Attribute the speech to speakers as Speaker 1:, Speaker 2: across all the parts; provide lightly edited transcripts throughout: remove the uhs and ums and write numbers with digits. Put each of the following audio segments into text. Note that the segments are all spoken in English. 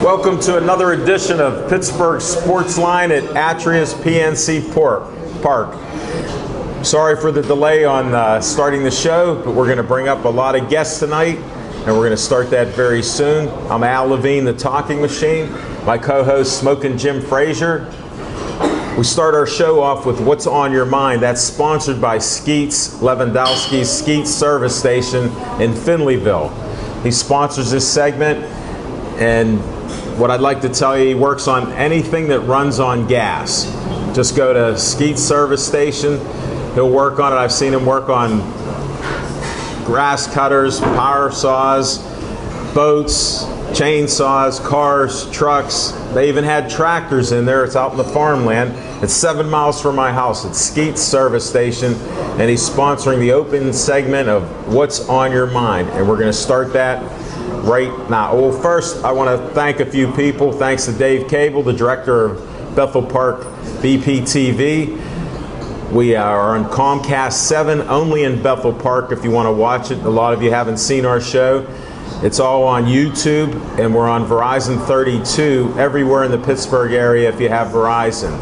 Speaker 1: Welcome to another edition of Pittsburgh Sportsline at Atrius PNC Park. Sorry for the delay on starting the show, but we're going to bring up a lot of guests tonight, and we're going to start that very soon. I'm Al Levine, the Talking Machine. My co-host, Smokin' Jim Frazier. We start our show off with What's on Your Mind. That's sponsored by Skeets Lewandowski's Skeets Service Station in Finleyville. He sponsors this segment, and what I'd like to tell you, he works on anything that runs on gas. Just go to Skeets Service Station. He'll work on it. I've seen him work on grass cutters, power saws, boats, chainsaws, cars, trucks. They even had tractors in there. It's out in the farmland. It's 7 miles from my house. It's Skeets Service Station, and he's sponsoring the open segment of What's on Your Mind, and we're going to start that right now. Well, first, I want to thank a few people. Thanks to Dave Cable, the director of Bethel Park BPTV. We are on Comcast 7, only in Bethel Park if you want to watch it. A lot of you haven't seen our show. It's all on YouTube, and we're on Verizon 32 everywhere in the Pittsburgh area if you have Verizon.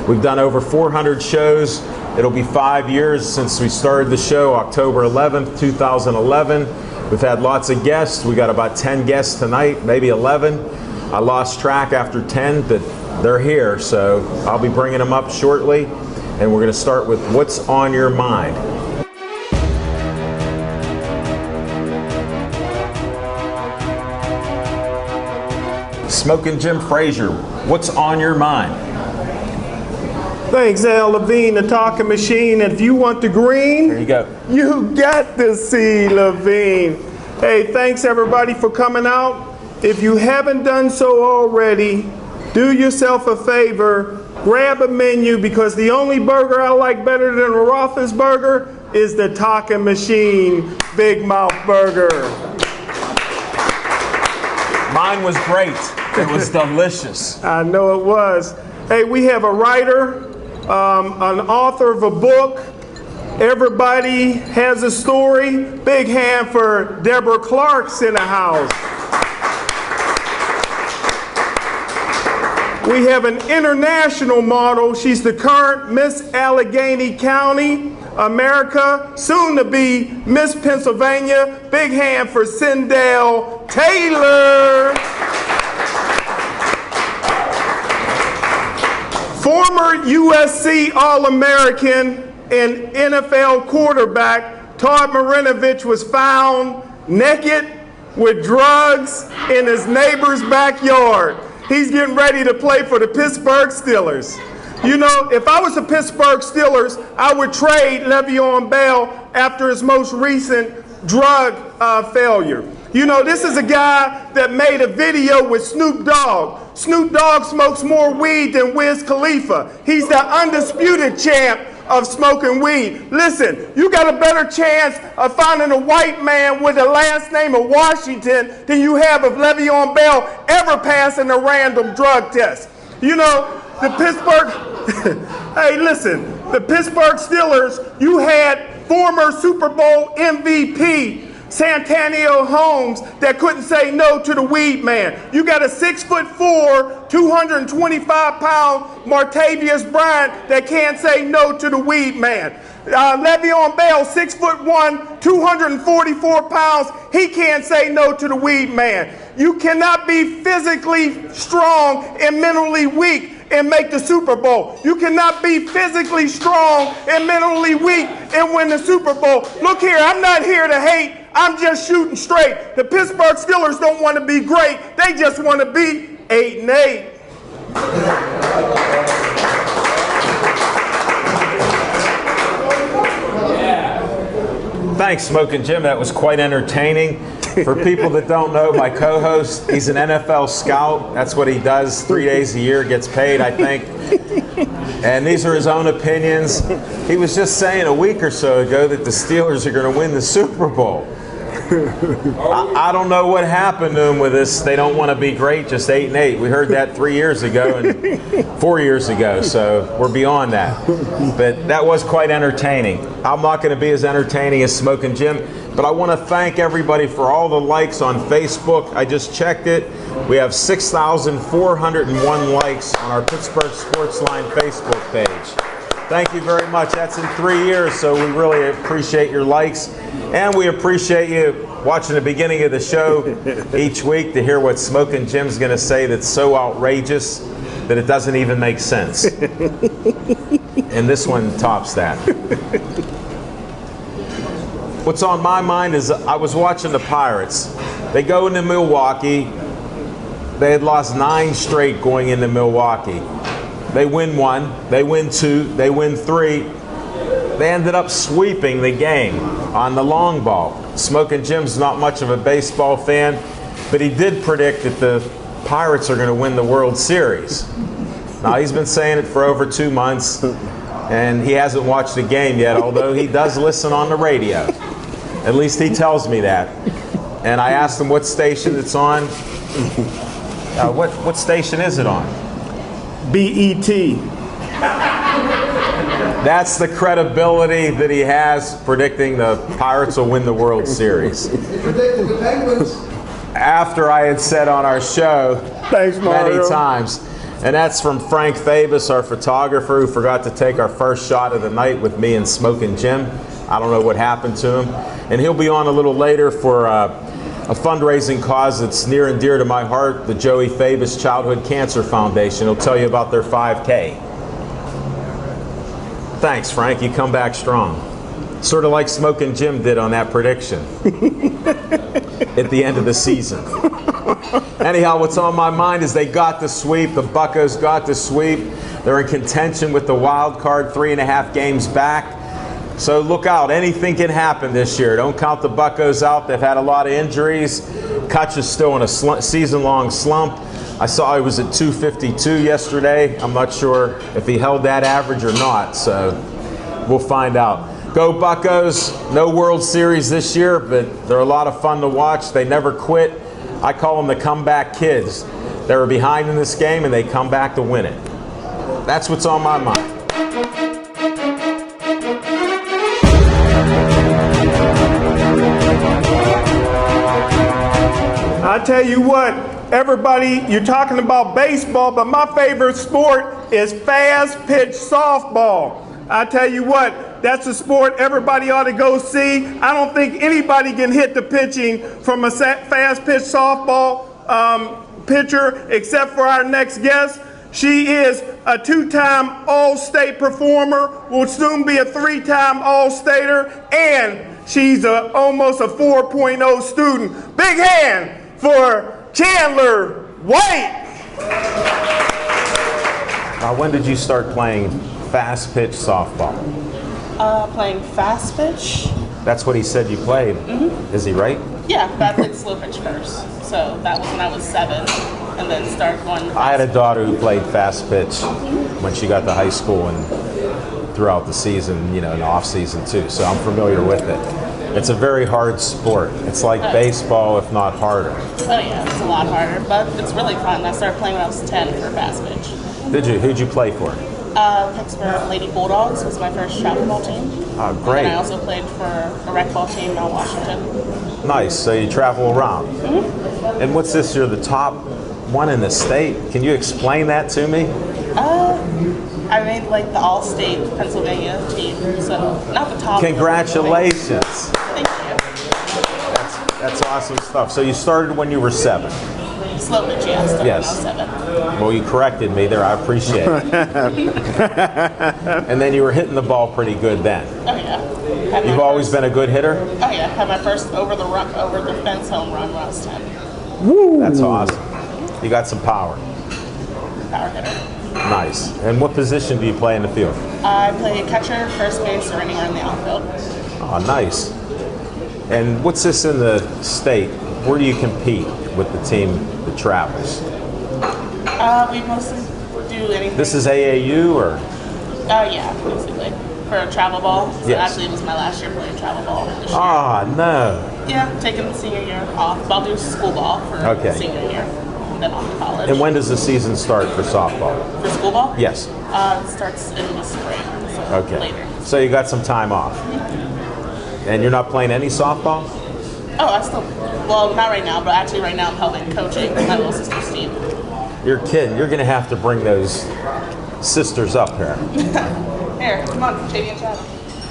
Speaker 1: We've done over 400 shows. It'll be 5 years since we started the show, October 11th, 2011. We've had lots of guests. We got about 10 guests tonight, maybe 11. I lost track after 10, but they're here, so I'll be bringing them up shortly. And we're going to start with What's on Your Mind. Smokin' Jim Frazier, what's on your mind?
Speaker 2: Thanks, Al Levine, the Talking Machine. And if you want the green,
Speaker 1: There you go.
Speaker 2: you got to see Levine. Hey, thanks everybody for coming out. If you haven't done so already, do yourself a favor, grab a menu, because the only burger I like better than a Roethlisberger is the Talking Machine Big Mouth Burger.
Speaker 1: Mine was great. It was delicious.
Speaker 2: I know it was. Hey, we have a writer, an author of a book. Everybody has a story. Big hand for Deborah Clark's in the house. We have an international model. She's the current Miss Allegheny County, America, soon to be Miss Pennsylvania. Big hand for Sindell Taylor. Former USC All-American and NFL quarterback Todd Marinovich was found naked with drugs in his neighbor's backyard. He's getting ready to play for the Pittsburgh Steelers. You know, if I was the Pittsburgh Steelers, I would trade Le'Veon Bell after his most recent drug failure. You know, this is a guy that made a video with Snoop Dogg. Snoop Dogg smokes more weed than Wiz Khalifa. He's the undisputed champ of smoking weed. Listen, you got a better chance of finding a white man with the last name of Washington than you have of Le'Veon Bell ever passing a random drug test. You know, the Pittsburgh, hey listen, the Pittsburgh Steelers, you had former Super Bowl MVP Santonio Holmes that couldn't say no to the weed man. You got a 6'4", 225-pound Martavius Bryant that can't say no to the weed man. Le'Veon Bell, 6'1", 244 pounds. He can't say no to the weed man. You cannot be physically strong and mentally weak and make the Super Bowl. You cannot be physically strong and mentally weak and win the Super Bowl. Look here, I'm not here to hate. I'm just shooting straight. The Pittsburgh Steelers don't want to be great. They just want to be 8-8.
Speaker 1: Thanks, Smokin' Jim. That was quite entertaining. For people that don't know, my co-host, he's an NFL scout. That's what he does 3 days a year, gets paid, I think. And these are his own opinions. He was just saying a week or so ago that the Steelers are going to win the Super Bowl. I don't know what happened to them with this. They don't want to be great, just 8-8. We heard that 3 years ago and 4 years ago, so we're beyond that. But that was quite entertaining. I'm not going to be as entertaining as Smokin' Jim, but I want to thank everybody for all the likes on Facebook. I just checked it. We have 6,401 likes on our Pittsburgh Sportsline Facebook page. Thank you very much. That's in 3 years, so we really appreciate your likes. And we appreciate you watching the beginning of the show each week to hear what Smokin' Jim's going to say that's so outrageous that it doesn't even make sense. And this one tops that. What's on my mind is I was watching the Pirates. They go into Milwaukee. They had lost 9 straight going into Milwaukee. They win 1, they win 2, they win 3. They ended up sweeping the game on the long ball. Smokin' Jim's not much of a baseball fan, but he did predict that the Pirates are going to win the World Series. Now, he's been saying it for over 2 months, and he hasn't watched the game yet, although he does listen on the radio. At least he tells me that. And I asked him what station it's on. What station is it on?
Speaker 2: BET.
Speaker 1: That's the credibility that he has predicting the Pirates will win the World Series.
Speaker 3: Predicted the Penguins.
Speaker 1: After I had said on our show
Speaker 2: Thanks, Mario.
Speaker 1: many times. And that's from Frank Fabus, our photographer, who forgot to take our first shot of the night with me and Smokin' Jim. I don't know what happened to him. And he'll be on a little later for a fundraising cause that's near and dear to my heart, the Joey Fabus Childhood Cancer Foundation. He'll tell you about their 5K. Thanks, Frank. You come back strong. Sort of like Smokin' Jim did on that prediction at the end of the season. Anyhow, what's on my mind is they got the sweep. The Buccos got the sweep. They're in contention with the wild card, 3.5 games back. So look out, anything can happen this year. Don't count the Buccos out. They've had a lot of injuries. Kutch is still in a season-long slump. I saw he was at 252 yesterday. I'm not sure if he held that average or not, so we'll find out. Go Buccos. No World Series this year, but they're a lot of fun to watch. They never quit. I call them the comeback kids. They were behind in this game, and they come back to win it. That's what's on my mind.
Speaker 2: I tell you what, everybody, you're talking about baseball, but my favorite sport is fast pitch softball. I tell you what, that's a sport everybody ought to go see. I don't think anybody can hit the pitching from a fast pitch softball pitcher except for our next guest. She is a 2-time All-State performer, will soon be a 3-time All-Stater, and she's almost a 4.0 student. Big hand for Chandler White.
Speaker 1: When did you start playing fast pitch softball?
Speaker 4: Playing fast pitch.
Speaker 1: That's what he said you played. Mm-hmm. Is he right?
Speaker 4: Yeah, but I played slow pitch first. So that was when I was 7, and then started going.
Speaker 1: I had a daughter who played fast pitch when she got to high school and throughout the season, you know, and off season too. So I'm familiar with it. It's a very hard sport. It's like baseball, if not harder.
Speaker 4: Oh yeah, it's a lot harder, but it's really fun. I started playing when I was 10 for fast pitch.
Speaker 1: Did you? Who'd you play for?
Speaker 4: Pittsburgh Lady Bulldogs was my first travel ball team.
Speaker 1: Great.
Speaker 4: And I also played for a rec ball team in Washington.
Speaker 1: Nice. So you travel around.
Speaker 4: Mm-hmm.
Speaker 1: And what's this? You're the top one in the state. Can you explain that to me?
Speaker 4: I made like the All-State Pennsylvania team, so not the top.
Speaker 1: Congratulations.
Speaker 4: Thank you.
Speaker 1: That's awesome stuff. So you started when you were 7.
Speaker 4: Slow pitch, yeah. Started
Speaker 1: Yes.
Speaker 4: when I was 7.
Speaker 1: Well, you corrected me there. I appreciate it. And then you were hitting the ball pretty good then.
Speaker 4: Oh yeah.
Speaker 1: You've always been a good hitter?
Speaker 4: Oh yeah. Had my first over the fence home run when I was 10.
Speaker 1: That's awesome. You got some power.
Speaker 4: Power hitter.
Speaker 1: Nice. And what position do you play in the field?
Speaker 4: I play catcher, first base, or anywhere in the outfield.
Speaker 1: Oh, nice. And what's this in the state? Where do you compete with the team that travels?
Speaker 4: We mostly do anything.
Speaker 1: This is AAU or?
Speaker 4: Yeah, basically. For a travel ball. So
Speaker 1: Yes.
Speaker 4: actually it was my last year playing travel ball. This year.
Speaker 1: Ah, no.
Speaker 4: Yeah, taking the senior year off. I'll do school ball for
Speaker 1: Okay.
Speaker 4: senior year, and then off to college.
Speaker 1: And when does the season start for softball?
Speaker 4: For school ball?
Speaker 1: Yes.
Speaker 4: It starts in the spring, so
Speaker 1: Okay.
Speaker 4: later.
Speaker 1: So you got some time off. And you're not playing any softball?
Speaker 4: Oh, I still, well, not right now, but actually right now I'm helping coaching my little sister's team.
Speaker 1: You're kidding. You're going to have to bring those sisters up here.
Speaker 4: Here, come on, Cheney and Chad.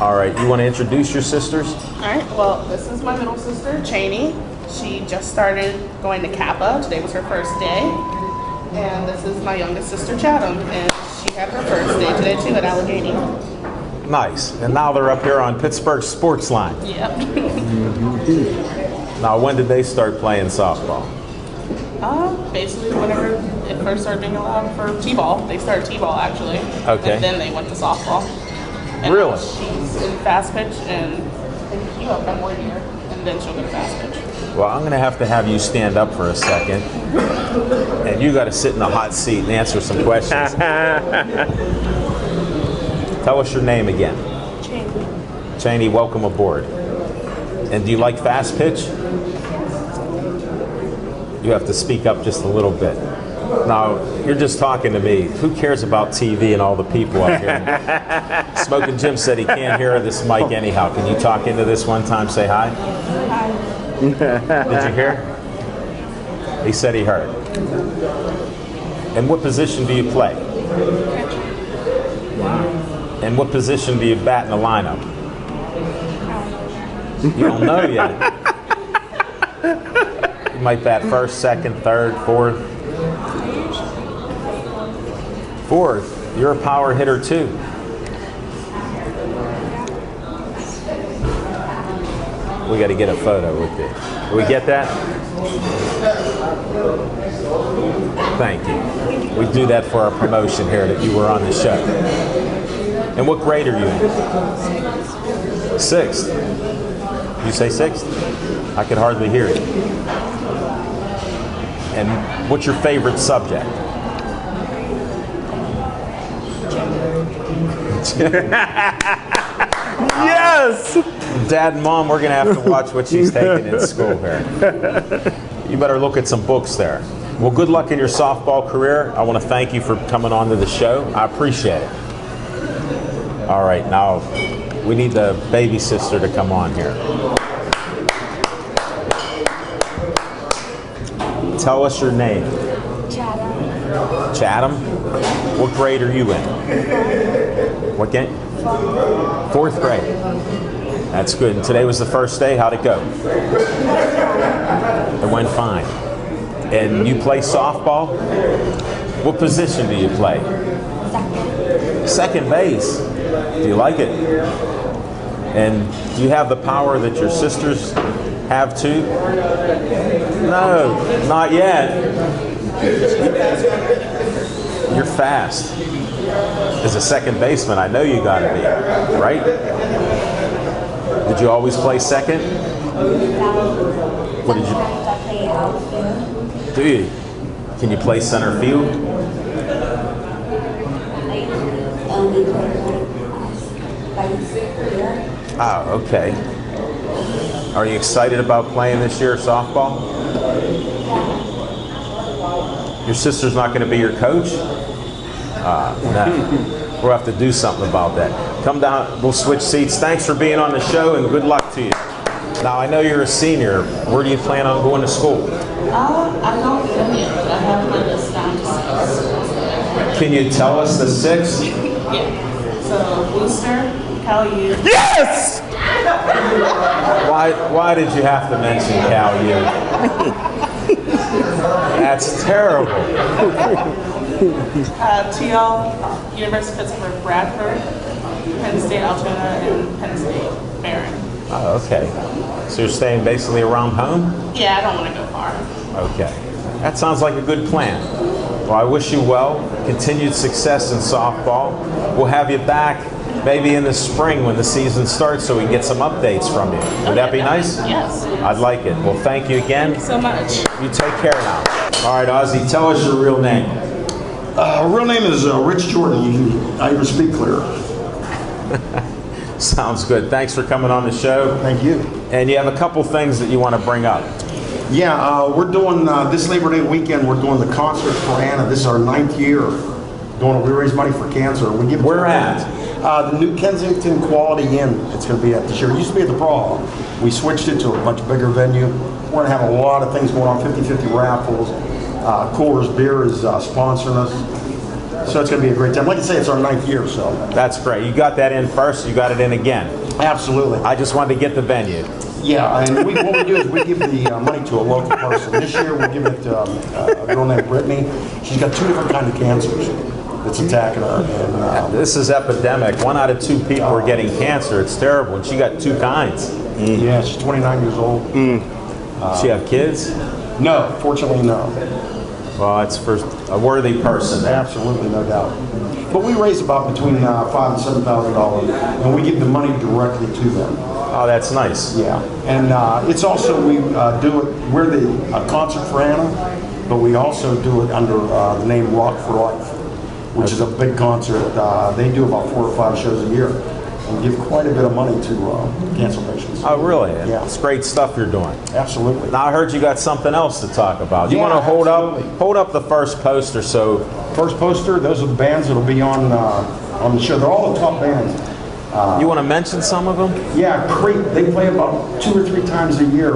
Speaker 1: All right. You want to introduce your sisters?
Speaker 4: All right, well, this is my middle sister, Cheney. She just started going to Kappa. Today was her first day. And this is my youngest sister, Chatham, and she had her first day today too at Allegheny.
Speaker 1: Nice. And now they're up here on Pittsburgh Sports Line.
Speaker 4: Yep.
Speaker 1: Now, when did they start playing softball?
Speaker 4: Basically, whenever it first started being allowed for T-ball, they started T-ball actually.
Speaker 1: Okay.
Speaker 4: And then they went to softball. And
Speaker 1: Really?
Speaker 4: now she's in fast pitch, and you have one more year, and then she'll go to fast pitch.
Speaker 1: Well, I'm going to have you stand up for a second. And you got to sit in the hot seat and answer some questions. Tell us your name again.
Speaker 4: Cheney.
Speaker 1: Cheney, welcome aboard. And do you like fast pitch? You have to speak up just a little bit. Now, you're just talking to me. Who cares about TV and all the people up here? Smoking Jim said he can't hear this mic anyhow. Can you talk into this one time? Say hi.
Speaker 4: Hi.
Speaker 1: Did you hear? He said he heard. And what position do you play? And what position do you bat in the lineup? You don't know yet. You might bat first, second, third, fourth. Fourth. You're a power hitter too. We got to get a photo with you. Do we get that? Thank you. We do that for our promotion here that you were on the show. And what grade are you in? Sixth. You say sixth? I could hardly hear you. And what's your favorite subject?
Speaker 2: Yes!
Speaker 1: Dad and Mom, we're going to have to watch what she's taking in school here. You better look at some books there. Well, good luck in your softball career. I want to thank you for coming on to the show. I appreciate it. All right, now we need the baby sister to come on here. Tell us your name.
Speaker 5: Chatham.
Speaker 1: Chatham? What grade are you in? What game? Fourth grade. That's good. And today was the first day. How'd it go? It went fine. And you play softball? What position do you play? Second base. Do you like it? And do you have the power that your sisters have too? No, not yet. You're fast. As a second baseman, I know you got to be, right? Did you always play second? What did you?
Speaker 5: Sometimes I play outfield.
Speaker 1: Do you? Can you play center field?
Speaker 5: I only play like here.
Speaker 1: Ah, okay. Are you excited about playing this year softball? Your sister's not going to be your coach? No. We'll have to do something about that. Come down, we'll switch seats. Thanks for being on the show and good luck to you. Now, I know you're a senior. Where do you plan on going to school?
Speaker 4: I don't know yet, but I have my list down to 6.
Speaker 1: Can you tell us the 6?
Speaker 4: Yeah. So, Booster, Cal U.
Speaker 2: Yes!
Speaker 1: Why did you have to mention Cal U? That's terrible.
Speaker 4: TL, University of Pittsburgh, Bradford, Penn State, Altoona, and Penn State, Barron.
Speaker 1: Oh, okay. So you're staying basically around home?
Speaker 4: Yeah, I don't want to go far.
Speaker 1: Okay. That sounds like a good plan. Well, I wish you well, continued success in softball. We'll have you back maybe in the spring when the season starts so we can get some updates from you. Would that be nice?
Speaker 4: Yes.
Speaker 1: I'd like it. Well, thank you again.
Speaker 4: Thank you so much.
Speaker 1: You take care now. All right, Ozzy, tell us your real name.
Speaker 3: Real name is Rich Jordan. I even speak clearer.
Speaker 1: Sounds good. Thanks for coming on the show.
Speaker 6: Thank you.
Speaker 1: And you have a couple things that you want to bring up.
Speaker 6: Yeah, we're doing this Labor Day weekend. We're doing the concert for Anna. This is our 9th year doing it. We raise money for cancer. We give.
Speaker 1: Where at?
Speaker 6: The New Kensington Quality Inn. It's going to be at this year. It used to be at the Prague. We switched it to a much bigger venue. We're going to have a lot of things going on. 50-50 raffles. Coors Beer is sponsoring us. So it's going to be a great time. Like I say, it's our 9th year. So
Speaker 1: That's great. You got that in first. You got it in again.
Speaker 6: absolutely.
Speaker 1: I just wanted to get the venue.
Speaker 6: Yeah, and what we do is we give the money to a local person. This year we give it to a girl named Brittany. She's got 2 different kinds of cancers that's attacking her. And,
Speaker 1: This is epidemic. 1 out of 2 people are getting cancer. It's terrible. And she got 2 kinds.
Speaker 6: yeah, she's 29 years old.
Speaker 1: She have kids?
Speaker 6: No, fortunately no.
Speaker 1: Well, it's for a worthy person.
Speaker 6: Absolutely, no doubt. But we raise about between $5,000 and $7,000, and we give the money directly to them.
Speaker 1: Oh, that's nice.
Speaker 6: Yeah, and it's also, we do it, we're the concert for Anna, but we also do it under the name Rock for Life, which is a big concert. They do about 4 or 5 shows a year and give quite a bit of money to cancer patients.
Speaker 1: Oh, really?
Speaker 6: Yeah.
Speaker 1: It's great stuff you're doing.
Speaker 6: Absolutely.
Speaker 1: Now I heard you got something else to talk about. You
Speaker 6: Yeah,
Speaker 1: want to
Speaker 6: absolutely.
Speaker 1: hold up the first poster so
Speaker 6: First poster, those are the bands that'll be on the show. They're all the top bands.
Speaker 1: you want to mention some of them?
Speaker 6: Yeah, Crete, they play about 2 or 3 times a year.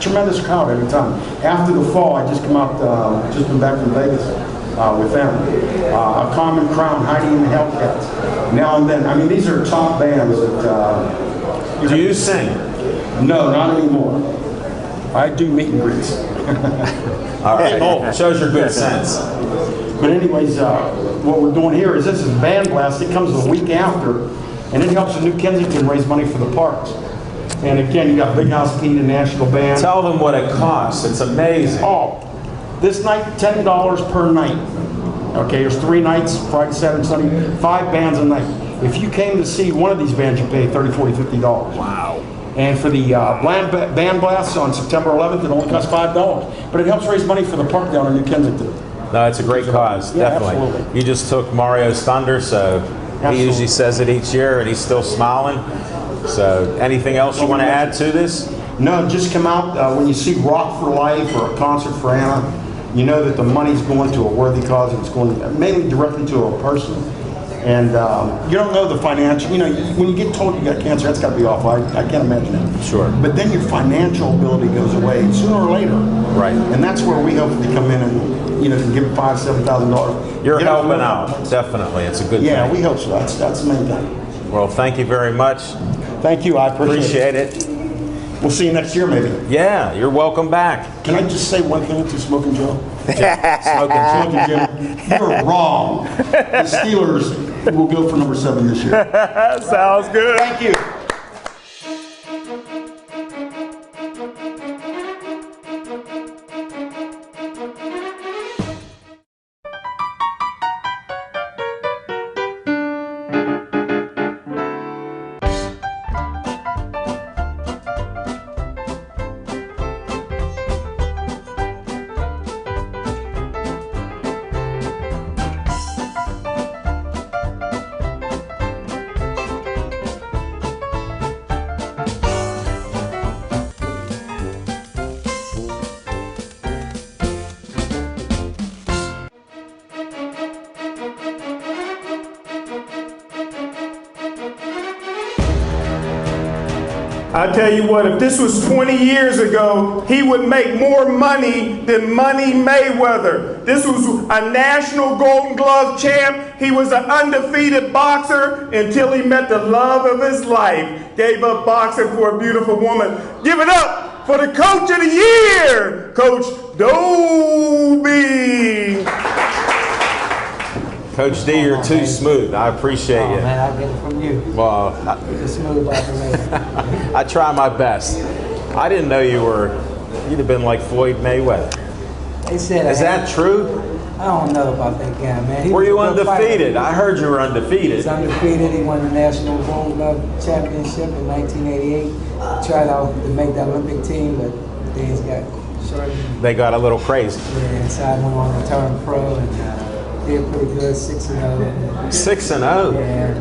Speaker 6: Tremendous crowd every time. After the fall, I just come out, just been back from Vegas with them. A Common Crown, Heidi and the Hellcats. Now and then, I mean, these are top bands that...
Speaker 1: Do you sing?
Speaker 6: No, not anymore. I do meet and greets.
Speaker 1: All right. Shows your good sense.
Speaker 6: But anyways, what we're doing here is this is Band Blast. It comes the week after, and it helps the New Kensington raise money for the parks. And again, you got Big House Pete and National Band.
Speaker 1: Tell them what it costs. It's amazing.
Speaker 6: Oh, this night, $10 per night. Okay, there's 3 nights, Friday, Saturday, Sunday, 5 bands a night. If you came to see one of these bands, you pay $30, $40, $50.
Speaker 1: Wow.
Speaker 6: And for the Band Blast on September 11th, it only costs $5. But it helps raise money for the park down in New Kensington.
Speaker 1: No, it's a great cause,
Speaker 6: Yeah,
Speaker 1: definitely.
Speaker 6: absolutely.
Speaker 1: You just took Mario's thunder, so he usually says it each year, and he's still smiling. So, anything else you want to add to this?
Speaker 6: No, just come out when you see Rock for Life or a concert for Anna. You know that the money's going to a worthy cause, and it's going mainly directly to a person. And you don't know the financial, you know, when you get told you got cancer, that's got to be awful. I can't imagine it.
Speaker 1: Sure.
Speaker 6: But then your financial ability goes away sooner or later.
Speaker 1: Right.
Speaker 6: And that's where we hopefully come in and, you know, can give $5,000, $7,000.
Speaker 1: You're helping out, definitely. It's a good
Speaker 6: Yeah,
Speaker 1: thing.
Speaker 6: we hope so. That's the main thing.
Speaker 1: Well, thank you very much.
Speaker 6: Thank you. I appreciate
Speaker 1: Appreciate it.
Speaker 6: We'll see you next year, maybe.
Speaker 1: Yeah, you're welcome back.
Speaker 6: Can I just say one thing to Smoking Joe?
Speaker 1: Smoking.
Speaker 6: Smoking Jim, you're wrong. The Steelers will go for number 7 this year.
Speaker 2: Sounds good.
Speaker 6: Thank you.
Speaker 2: I tell you what, if this was 20 years ago, he would make more money than Money Mayweather. This was a national Golden Glove champ. He was an undefeated boxer until he met the love of his life. Gave up boxing for a beautiful woman. Give it up for the Coach of the Year, Coach Dobie.
Speaker 1: Coach D, you're too smooth. I appreciate
Speaker 7: Oh
Speaker 1: you.
Speaker 7: man, I get it from you.
Speaker 1: Well,
Speaker 7: You're smooth operator.
Speaker 1: I try my best. I didn't know you'd have been like Floyd Mayweather.
Speaker 7: They said
Speaker 1: Is that true?
Speaker 7: I don't know about that guy, man. He
Speaker 1: Were
Speaker 7: was
Speaker 1: you
Speaker 7: a good
Speaker 1: undefeated?
Speaker 7: fighter.
Speaker 1: I heard you were
Speaker 7: He
Speaker 1: undefeated.
Speaker 7: was undefeated. He won the National Gold Glove Championship in 1988. Tried out to make the Olympic team, but things got short.
Speaker 1: They got a little crazy.
Speaker 7: Yeah, so I went on to turn pro and did pretty good, 6-0.
Speaker 1: 6-0.
Speaker 7: Yeah.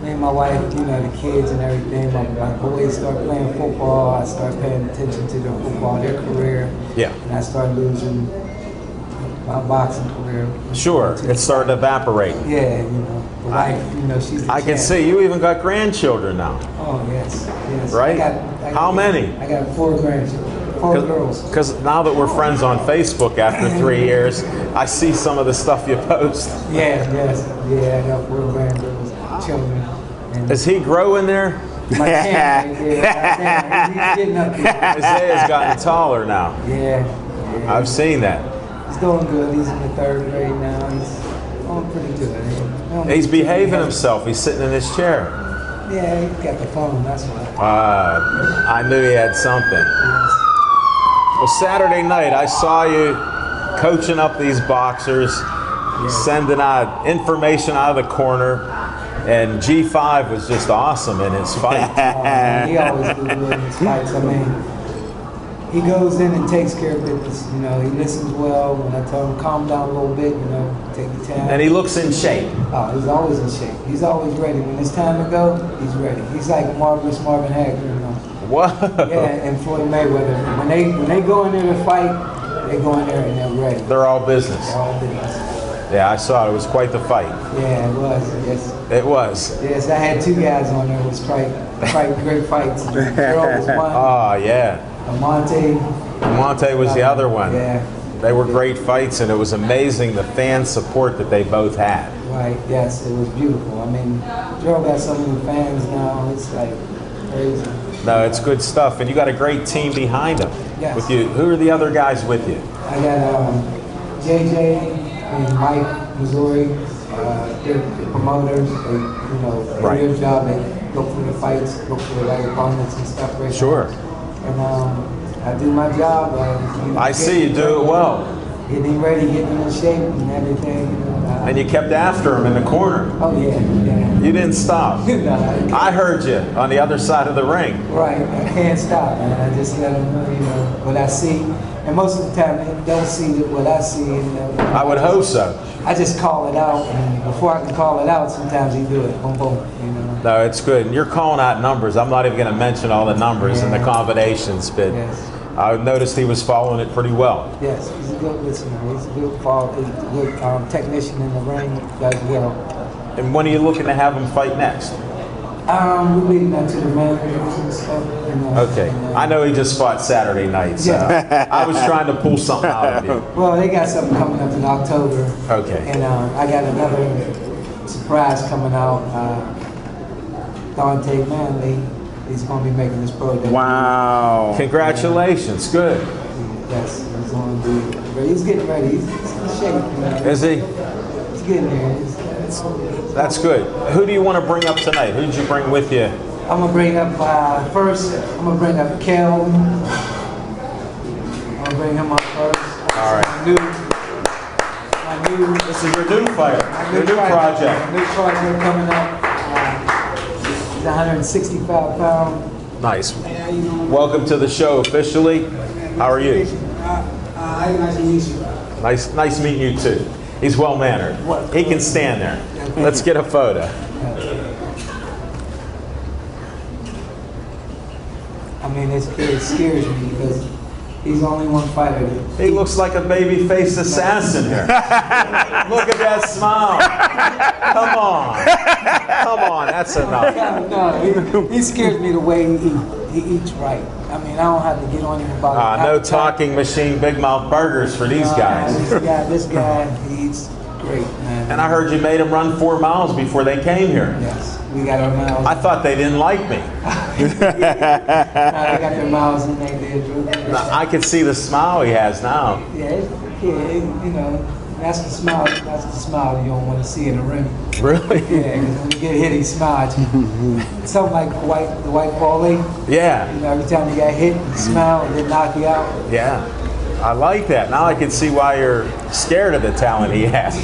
Speaker 7: me and my wife, you know, the kids and everything, my boys start playing football. I start paying attention to their football, their career.
Speaker 1: Yeah.
Speaker 7: And I start losing my boxing career.
Speaker 1: Sure, it's starting to evaporate.
Speaker 7: Yeah, you know, the wife, you know, she's the
Speaker 1: I can
Speaker 7: champ.
Speaker 1: see you even got grandchildren now,
Speaker 7: Oh, yes, yes.
Speaker 1: right? How many?
Speaker 7: I got 4 grandchildren, 4 girls.
Speaker 1: Because now that we're friends on Facebook after 3 years, I see some of the stuff you post.
Speaker 7: Yes, yes. Yeah, I got 4 grandgirls, children. And
Speaker 1: Is he growing there?
Speaker 7: my champ right there, goddamn, he's getting up there.
Speaker 1: Isaiah's gotten taller now.
Speaker 7: Yeah, yeah.
Speaker 1: I've seen that.
Speaker 7: He's doing good. He's in the 3rd grade now. He's doing pretty good.
Speaker 1: He's behaving himself. He's sitting in his chair.
Speaker 7: Yeah, he got the phone, that's why.
Speaker 1: I knew he had something. Well, Saturday night, I saw you coaching up these boxers, sending out information out of the corner, and G5 was just awesome in his fight.
Speaker 7: Man, he always do good in his fights. I mean, he goes in and takes care of business. You know, he listens well. When I tell him calm down a little bit, you know, take your time.
Speaker 1: And he looks in shape.
Speaker 7: Oh, he's always in shape. He's always ready. When it's time to go, he's ready. He's like Marvin Hagler, you know.
Speaker 1: Whoa.
Speaker 7: Yeah, and Floyd Mayweather. When they go in there to fight, they go in there and they're ready.
Speaker 1: They're all business.
Speaker 7: They're all business.
Speaker 1: Yeah, I saw it. It was quite the fight.
Speaker 7: Yeah, it was. Yes.
Speaker 1: It was.
Speaker 7: Yes, I had 2 guys on there. It was great fights. Gerald was one.
Speaker 1: Oh, yeah. Monte was the other one.
Speaker 7: Yeah.
Speaker 1: They were great fights, and it was amazing the fan support that they both had.
Speaker 7: Right, yes, it was beautiful. I mean, Gerald got so many fans now, it's like crazy.
Speaker 1: No, it's good stuff, and you got a great team behind them.
Speaker 7: Yes.
Speaker 1: With you, who are the other guys with you?
Speaker 7: I got JJ and Mike Missouri, they're promoters. They, you know, do
Speaker 1: Right.
Speaker 7: their job. They look for the fights, look for the right opponents and stuff. Right.
Speaker 1: Sure.
Speaker 7: And I do my job. You know,
Speaker 1: I see you do it well.
Speaker 7: Getting him ready, getting him in shape and everything. You know,
Speaker 1: And you kept after him in the corner.
Speaker 7: oh yeah, yeah.
Speaker 1: You didn't stop.
Speaker 7: No,
Speaker 1: I heard you on the other side of the ring.
Speaker 7: right, I can't stop, man. I just let them know, you know, what I see. And most of the time, they don't see what I see. And,
Speaker 1: I would hope so.
Speaker 7: I just call it out, and before I can call it out, sometimes he do it. Boom, boom, you know.
Speaker 1: No, it's good. And you're calling out numbers. I'm not even going to mention all the numbers and the combinations, but
Speaker 7: Yes.
Speaker 1: I noticed he was following it pretty well.
Speaker 7: Yes, he's a good listener. He's a good fall. He's a good technician in the ring. Does well.
Speaker 1: And when are you looking to have him fight next?
Speaker 7: We're leading up to the managers and stuff.
Speaker 1: Okay. I know he just fought Saturday night, so I was trying to pull something out of you.
Speaker 7: Well, they got something coming up in October.
Speaker 1: Okay.
Speaker 7: And I got another surprise coming out. Dante Manley, he's going to be making this pro debut.
Speaker 8: Wow.
Speaker 1: Congratulations. Good.
Speaker 7: Yes, he's going to be. He's getting ready. He's in shape. You know.
Speaker 1: Is he?
Speaker 7: He's getting there.
Speaker 1: That's good. Who do you want to bring up tonight? Who did you bring with you?
Speaker 7: I'm gonna bring up first. I'm gonna bring up Kel. I'm gonna bring him up first.
Speaker 1: All right.
Speaker 7: My new.
Speaker 1: This is your new fighter,
Speaker 7: My
Speaker 1: your new project.
Speaker 7: My new project coming up. He's 165 pounds.
Speaker 1: Nice. Welcome to the show officially. How are you?
Speaker 7: Nice to meet you.
Speaker 1: Nice meeting you too. He's well mannered. He can stand there. Let's get a photo.
Speaker 7: I mean, it scares me because he's only one fighter.
Speaker 1: He looks like a baby-faced assassin here. Look at that smile. Come on. Come on, that's enough.
Speaker 7: No, he scares me the way he eats right. I mean, I don't have to get on him about it.
Speaker 1: No talking machine Big Mouth burgers for these guys.
Speaker 7: This guy, he eats great, man.
Speaker 1: And I heard you made them run 4 miles before they came here.
Speaker 7: Yes, we got our miles.
Speaker 1: I thought they didn't like me.
Speaker 7: They got their miles in there.
Speaker 1: I can see the smile he has now.
Speaker 7: Yeah, you know, that's the smile. That's the smile you don't want to see in the ring.
Speaker 1: Really?
Speaker 7: Yeah, because when you get hit, he smiles. Something like the white Paulie.
Speaker 1: Yeah.
Speaker 7: You know, every time you got hit, he smiled and then knock you out.
Speaker 1: Yeah. I like that. Now I can see why you're scared of the talent he has.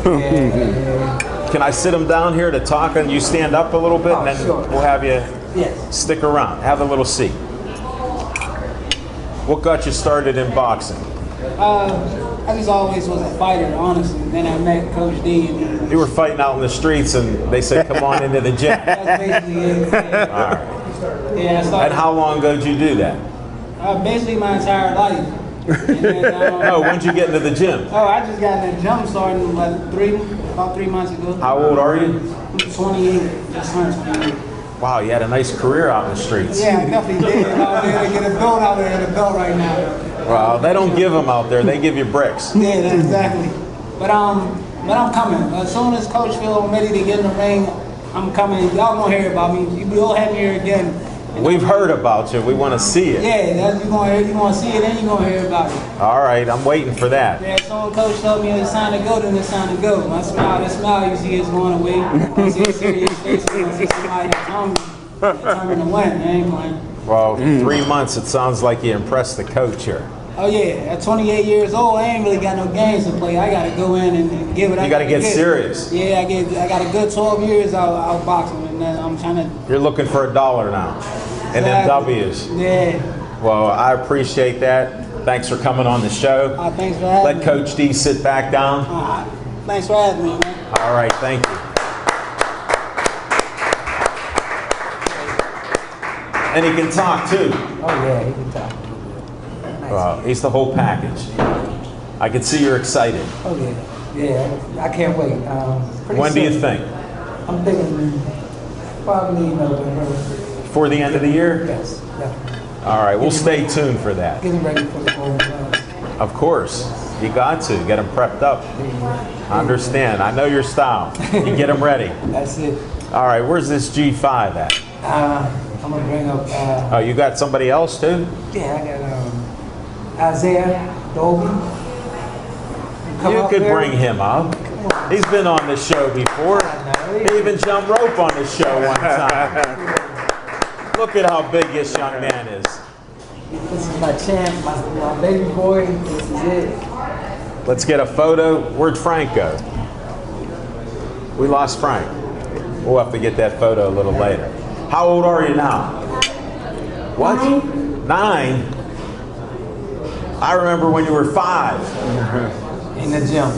Speaker 7: Yeah.
Speaker 1: Can I sit him down here to talk and you stand up a little bit and then
Speaker 7: sure.
Speaker 1: we'll have you
Speaker 7: Yes.
Speaker 1: stick around. Have a little seat. What got you started in boxing?
Speaker 7: I just always was a fighter, honestly. Then I met Coach D. And
Speaker 1: You were fighting out in the streets, and they said, "Come on into the gym."
Speaker 7: that's basically it. Yeah,
Speaker 1: All right.
Speaker 7: yeah I
Speaker 1: And
Speaker 7: started
Speaker 1: how long ago did you do that?
Speaker 7: basically my entire life. And then,
Speaker 1: Oh, when'd you get into the gym?
Speaker 7: oh, I just got in the jump starting about 3 months ago.
Speaker 1: How old are you?
Speaker 7: I'm 28, just turned 28.
Speaker 1: Wow, you had a nice career out in the streets.
Speaker 7: Yeah, I definitely did. Out there to get a belt out there at a belt right now.
Speaker 1: Well, they don't give them out there. They give you bricks.
Speaker 7: Yeah, exactly. But I'm coming. As soon as Coach feel I'm ready to get in the ring, I'm coming. Y'all gonna hear about me. You will have me here again.
Speaker 1: We've heard about you. We want to see it.
Speaker 7: Yeah, that's you gonna see it and you gonna hear about it.
Speaker 1: All right, I'm waiting for that.
Speaker 7: Yeah, so Coach told me it's time to go, then it's time to go. I smile, that smile you see is going away. I see a serious face when I see somebody that's hungry, determined to win. I ain't playing.
Speaker 1: Well, 3 months, it sounds like you impressed the coach here.
Speaker 7: Oh yeah, at 28 years old, I ain't really got no games to play. I gotta go in and give it.
Speaker 1: You got to get serious.
Speaker 7: Yeah, I got a good 12 years out boxing, and then I'm trying to.
Speaker 1: You're looking for $1 now. And then W's.
Speaker 7: Yeah.
Speaker 1: Well, I appreciate that. Thanks for coming on the show.
Speaker 7: Thanks for having
Speaker 1: Let
Speaker 7: me.
Speaker 1: Coach D sit back down.
Speaker 7: Thanks for having me, man.
Speaker 1: All right, thank you. And he can talk too.
Speaker 7: Oh yeah, he can talk.
Speaker 1: Well, he's the whole package. I can see you're excited.
Speaker 7: Oh yeah, I can't wait. Pretty
Speaker 1: When do you
Speaker 7: soon.
Speaker 1: think?
Speaker 7: I'm thinking probably November.
Speaker 1: Before the end of the year?
Speaker 7: Yes, definitely.
Speaker 1: All right, we'll stay tuned for that.
Speaker 7: Getting ready for the Golden Gloves.
Speaker 1: Of course. You got to get them prepped up. I understand. I know your style. You get them ready.
Speaker 7: That's it.
Speaker 1: All right, where's this G5 at?
Speaker 7: I'm gonna bring up.
Speaker 1: Oh, you got somebody else too?
Speaker 7: Yeah, I got Isaiah Dolby.
Speaker 1: You could bring him up. He's been on this show before. He even jumped rope on this show one time. Look at how big this young man is.
Speaker 7: This is my champ, my baby boy. This is it.
Speaker 1: Let's get a photo. Where'd Frank go? We lost Frank. We'll have to get that photo a little later. How old are you now? What? 9? I remember when you were 5.
Speaker 7: In the gym.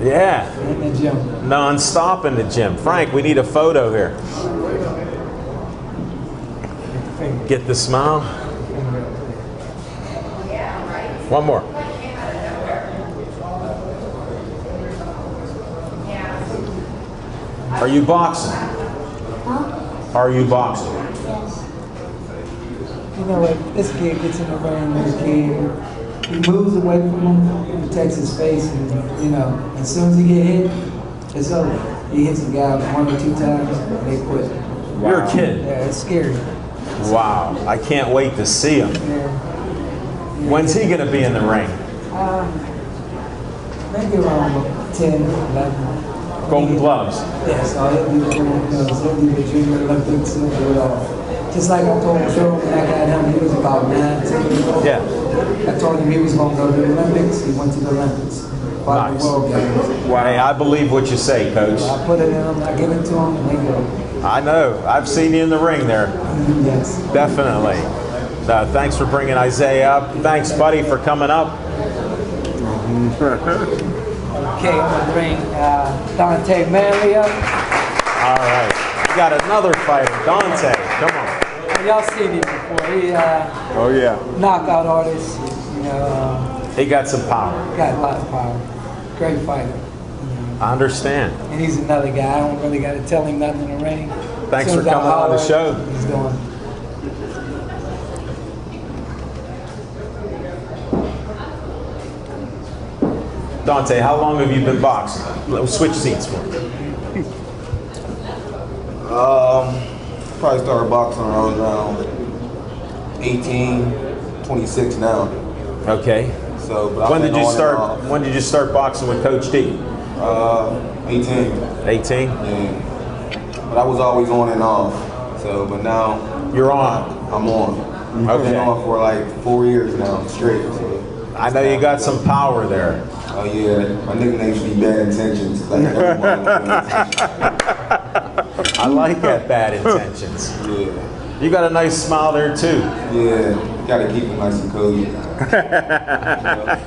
Speaker 1: Yeah.
Speaker 7: In the gym.
Speaker 1: Non-stop in the gym. Frank, we need a photo here. Get the smile. One more. Are you boxing?
Speaker 5: Huh?
Speaker 1: Are you boxing?
Speaker 5: Yes.
Speaker 7: You know what? This kid gets in the ring. This kid, he moves away from him. He takes his face, and you know, as soon as he get hit, it's over. He hits the guy 1 or 2 times, and they quit.
Speaker 1: You're a kid.
Speaker 7: Yeah, it's scary.
Speaker 1: Wow. I can't wait to see him.
Speaker 7: Yeah.
Speaker 1: When's he going to be in the ring?
Speaker 7: Maybe around 10, 11.
Speaker 1: Golden Gloves.
Speaker 7: Yes, all he'll do is Golden Gloves. He'll do the Junior Olympics. He'll do it all. Just like I told Joe when I got him, he was about 9, 10 years old.
Speaker 1: Yeah.
Speaker 7: I told him he was going to go to the Olympics. He went to the Olympics. Fought
Speaker 1: Nice.
Speaker 7: the World Games.
Speaker 1: Hey, I believe what you say, Coach.
Speaker 7: I put it in him. I give it to him, and they go.
Speaker 1: I know. I've seen you in the ring there.
Speaker 7: Yes.
Speaker 1: Definitely. Thanks for bringing Isaiah up. Thanks, buddy, for coming up.
Speaker 7: Okay, I'm going to bring Dante Manley up.
Speaker 1: All right. We got another fighter, Dante. Come on.
Speaker 7: Y'all seen him before. He
Speaker 2: Oh yeah.
Speaker 7: knockout artist. You know,
Speaker 1: He got some power.
Speaker 7: got a lot of power. Great fighter.
Speaker 1: I understand.
Speaker 7: And he's another guy. I don't really got to tell him nothing in the ring.
Speaker 1: Thanks
Speaker 7: As soon
Speaker 1: for
Speaker 7: as I
Speaker 1: coming on the
Speaker 7: holler,
Speaker 1: show.
Speaker 7: He's doing.
Speaker 1: Dante, how long have you been boxing? Let's switch seats for me.
Speaker 3: Probably started boxing when I was around 18, 26 now.
Speaker 1: Okay.
Speaker 3: So, but I've
Speaker 1: When
Speaker 3: been
Speaker 1: did you
Speaker 3: on and
Speaker 1: start?
Speaker 3: off.
Speaker 1: When did you start boxing with Coach D?
Speaker 3: 18.
Speaker 1: 18.
Speaker 3: Yeah. But I was always on and off. So, but now
Speaker 1: You're on.
Speaker 3: I'm on. I've been
Speaker 1: Okay.
Speaker 3: on for like 4 years now, straight. So.
Speaker 1: I know you got some power there.
Speaker 3: Oh yeah, my nickname should be Bad Intentions. Like everyone.
Speaker 1: I like that bad intentions.
Speaker 3: Yeah.
Speaker 1: You got a nice smile there too.
Speaker 3: Yeah, gotta keep it nice and cozy.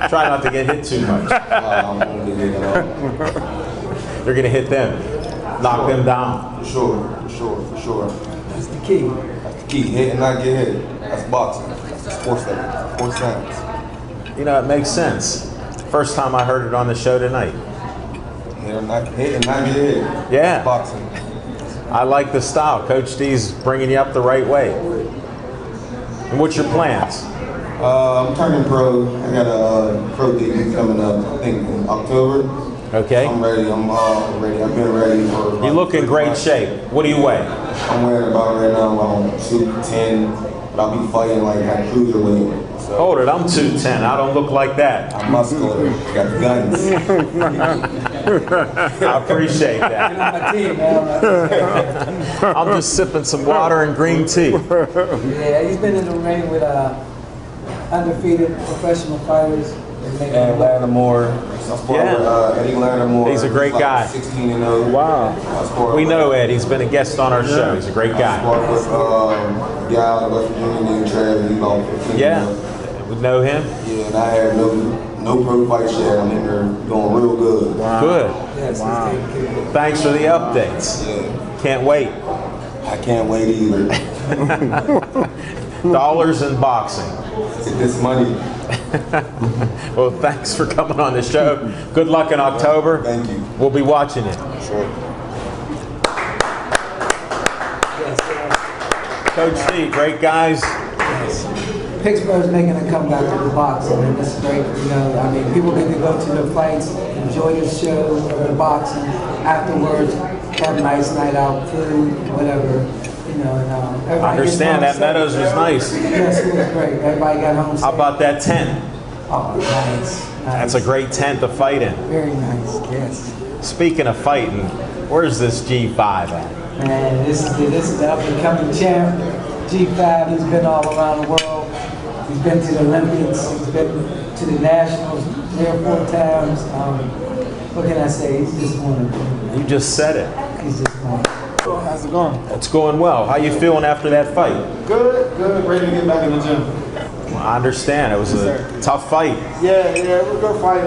Speaker 1: Try not to get hit too much.
Speaker 3: I'm gonna get hit at all.
Speaker 1: They're gonna hit them, knock them down.
Speaker 3: For sure, for sure, for sure.
Speaker 7: That's the key.
Speaker 3: That's the key. Hit and not get hit. That's boxing. That's the sports science.
Speaker 1: You know, it makes sense. First time I heard it on the show tonight.
Speaker 3: Hit and not get hit.
Speaker 1: Yeah.
Speaker 3: That's boxing.
Speaker 1: I like the style. Coach D's bringing you up the right way. And what's your plans?
Speaker 3: I'm turning pro. I got a pro debut coming up, I think in October.
Speaker 1: Okay.
Speaker 3: I'm ready. I'm ready. I've been ready for.
Speaker 1: You look in great shape. What do you weigh?
Speaker 3: I'm wearing about right now. I'm 210, but I'll be fighting like at cruiserweight. So
Speaker 1: Hold it, I'm 210. I don't look like that.
Speaker 3: I'm muscular. Got the guns.
Speaker 1: I appreciate that.
Speaker 7: My team, man.
Speaker 1: I'm just sipping some water and green tea.
Speaker 7: Yeah, he's been in the ring with undefeated professional fighters.
Speaker 3: And Lattimore. I sparred with Eddie Lattimore.
Speaker 1: He's a great
Speaker 3: like
Speaker 1: guy.
Speaker 3: 16-0.
Speaker 1: Wow. We know Ed. He's been a guest on our show. He's a great
Speaker 3: I
Speaker 1: guy.
Speaker 3: sparred with a guy out of West Virginia named Travis. He's about 15.
Speaker 1: Yeah. We know him.
Speaker 3: Yeah, and I had no pro fights yet. I'm in there doing real good.
Speaker 1: Good.
Speaker 7: Yes, he's taking care of it.
Speaker 1: Thanks for the updates.
Speaker 3: Yeah,
Speaker 1: Can't wait.
Speaker 3: I can't wait either.
Speaker 1: Dollars in boxing.
Speaker 3: Get this money.
Speaker 1: Well, thanks for coming on the show. Good luck in October.
Speaker 3: Thank you.
Speaker 1: We'll be watching it.
Speaker 3: Sure.
Speaker 7: Yes,
Speaker 1: Coach D, great guys.
Speaker 7: Pittsburgh's making a comeback to the boxing, and it's great. You know, I mean, people get to go to the fights, enjoy the show, the boxing. Afterwards, have a nice night out, food, whatever. You know, and everybody
Speaker 1: I understand
Speaker 7: gets
Speaker 1: that
Speaker 7: home
Speaker 1: Meadows
Speaker 7: safe.
Speaker 1: was nice.
Speaker 7: Yes, it was great. Everybody got home safe.
Speaker 1: How about that tent?
Speaker 7: Oh, nice.
Speaker 1: That's a great tent to fight in.
Speaker 7: Very nice. Yes.
Speaker 1: Speaking of fighting, where's this G5 at?
Speaker 7: Man, this is the up and coming champ. G5. He's been all around the world. He's been to the Olympics. He's been to the Nationals 3 or 4 times. What can I say? He's just one.
Speaker 1: You just said it.
Speaker 7: He's just one.
Speaker 8: How's it going?
Speaker 1: It's going well. How you feeling after that fight?
Speaker 8: Good, good. Ready to get back in the gym.
Speaker 1: Well, I understand. It was a tough fight.
Speaker 8: Yeah, it was a good fight.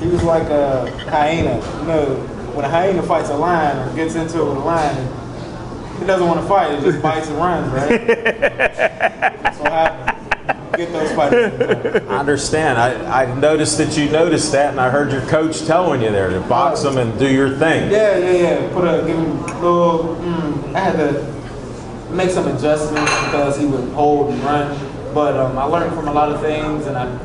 Speaker 8: He was like a hyena. You know, when a hyena fights a lion or gets into it with a lion, he doesn't want to fight. He just bites and runs, right? That's what happened. Get those fighters.
Speaker 1: I understand. I noticed that you noticed that, and I heard your coach telling you there to box them and do your thing.
Speaker 8: Yeah. Give him a little. I had to make some adjustments because he would hold and run. But I learned from a lot of things, and I'm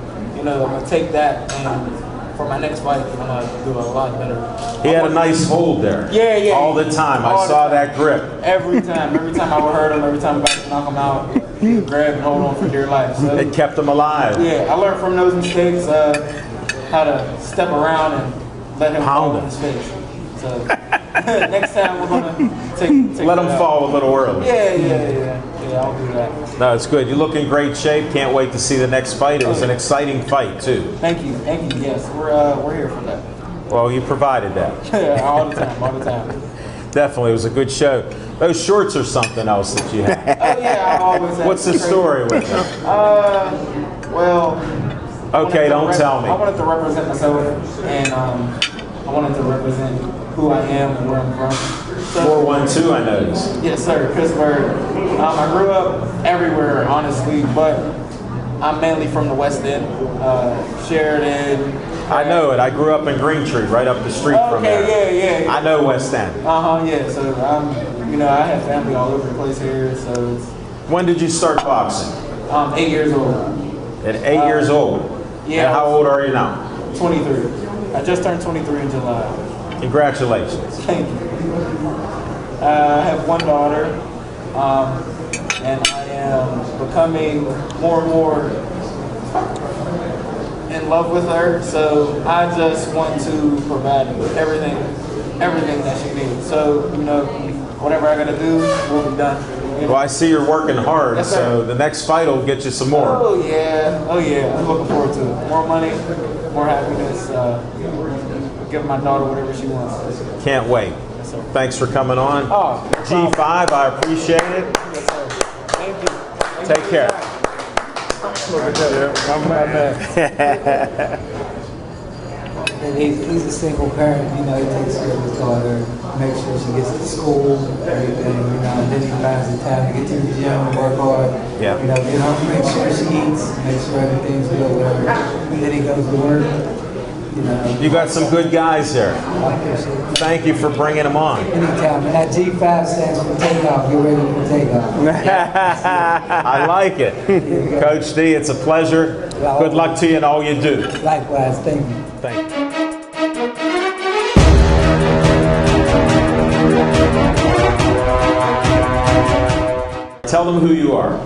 Speaker 8: gonna take that and for my next fight, I'm gonna do a lot better.
Speaker 1: He had a nice hold there.
Speaker 8: Yeah.
Speaker 1: All the time. I
Speaker 8: All
Speaker 1: saw
Speaker 8: the time.
Speaker 1: that grip.
Speaker 8: Every time I would hurt him, every time I got to knock him out, he would grab and hold on for dear life. So,
Speaker 1: It kept him alive.
Speaker 8: yeah, I learned from those mistakes how to step around and let him fall
Speaker 1: Pound
Speaker 8: in
Speaker 1: him.
Speaker 8: his face. So next time we're gonna take
Speaker 1: Let him
Speaker 8: that out.
Speaker 1: fall a little early.
Speaker 8: Yeah, I'll do that.
Speaker 1: No, it's good. You look in great shape. Can't wait to see the next fight. It was an exciting fight too.
Speaker 8: Thank you. Yes, we're here for that.
Speaker 1: Well, you provided that.
Speaker 8: Yeah, all the time.
Speaker 1: Definitely, it was a good show. Those shorts are something else that you had.
Speaker 8: Oh yeah, I always have
Speaker 1: What's the
Speaker 8: crazy-
Speaker 1: story with them?
Speaker 8: Well.
Speaker 1: Okay, don't tell me.
Speaker 8: I wanted to represent myself, and I wanted to represent who I am and where I'm from. So,
Speaker 1: 412, I noticed.
Speaker 8: yes, sir, Pittsburgh. I grew up everywhere, honestly, but I'm mainly from the West End, Sheridan.
Speaker 1: I know it. I grew up in Greentree, right up the street from there.
Speaker 8: Okay, yeah.
Speaker 1: I know West End.
Speaker 8: Yeah. So I have family all over the place here. So it's,
Speaker 1: When did you start boxing?
Speaker 8: 8 years old.
Speaker 1: At 8 years old.
Speaker 8: Yeah.
Speaker 1: And how old are you now?
Speaker 8: 23. I just turned 23 in July.
Speaker 1: Congratulations.
Speaker 8: Thank you. I have one daughter, and I am becoming more and more in love with her. So I just want to provide everything that she needs. So whatever I gotta do will be done.
Speaker 1: Well, I see you're working hard,
Speaker 8: Yes, sir.
Speaker 1: so the next fight will get you some more.
Speaker 8: Oh yeah. I'm looking forward to it. More money, more happiness. Give my daughter whatever she wants.
Speaker 1: Can't wait.
Speaker 8: Yes, sir.
Speaker 1: Thanks for coming on.
Speaker 8: Oh, no problem.
Speaker 1: G5, I appreciate it.
Speaker 8: Yes, sir.
Speaker 1: Take care.
Speaker 7: And he's a single parent, you know, he takes care of his daughter, makes sure she gets to school, everything, you know, and then he finds the time to get to the gym and work hard.
Speaker 1: Yeah.
Speaker 7: You know, get home, make sure she eats, make sure everything's good with her. And then he goes to work, you know.
Speaker 1: You got some good guys there.
Speaker 7: I appreciate it.
Speaker 1: Thank you for bringing them on.
Speaker 7: Anytime, and that G5 stands for takeoff, get ready for takeoff.
Speaker 1: I like it. Coach D, it's a pleasure. Good luck to you in all you do.
Speaker 7: Likewise, thank you.
Speaker 1: Thank you. Tell them who you are.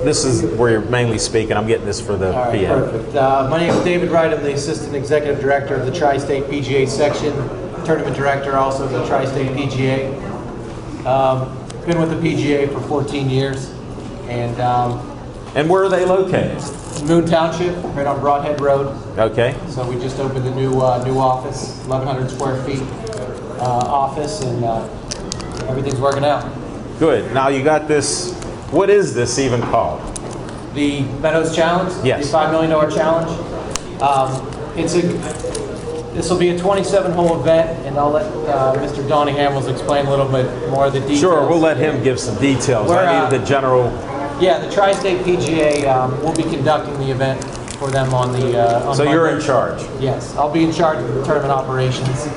Speaker 1: This is where you're mainly speaking. I'm getting this for the
Speaker 9: All right,
Speaker 1: PM.
Speaker 9: perfect. My name is David Wright. I'm the Assistant Executive Director of the Tri-State PGA section, Tournament Director also of the Tri-State PGA. Been with the PGA for 14 years, and
Speaker 1: And where are they located?
Speaker 9: Moon Township, right on Broadhead Road.
Speaker 1: Okay.
Speaker 9: So we just opened the new office, 1,100 square feet office, and everything's working out.
Speaker 1: Good. Now you got this. What is this even called?
Speaker 9: The Meadows Challenge,
Speaker 1: Yes.
Speaker 9: the $5 million challenge. This will be a 27-hole event, and I'll let Mr. Donnie Hamels explain a little bit more of the details.
Speaker 1: Sure, we'll let him give some details.
Speaker 9: We're,
Speaker 1: I need the general.
Speaker 9: Yeah, the Tri-State PGA will be conducting the event for them on the. On
Speaker 1: So you're
Speaker 9: Monday.
Speaker 1: in charge.
Speaker 9: Yes, I'll be in charge of the tournament operations.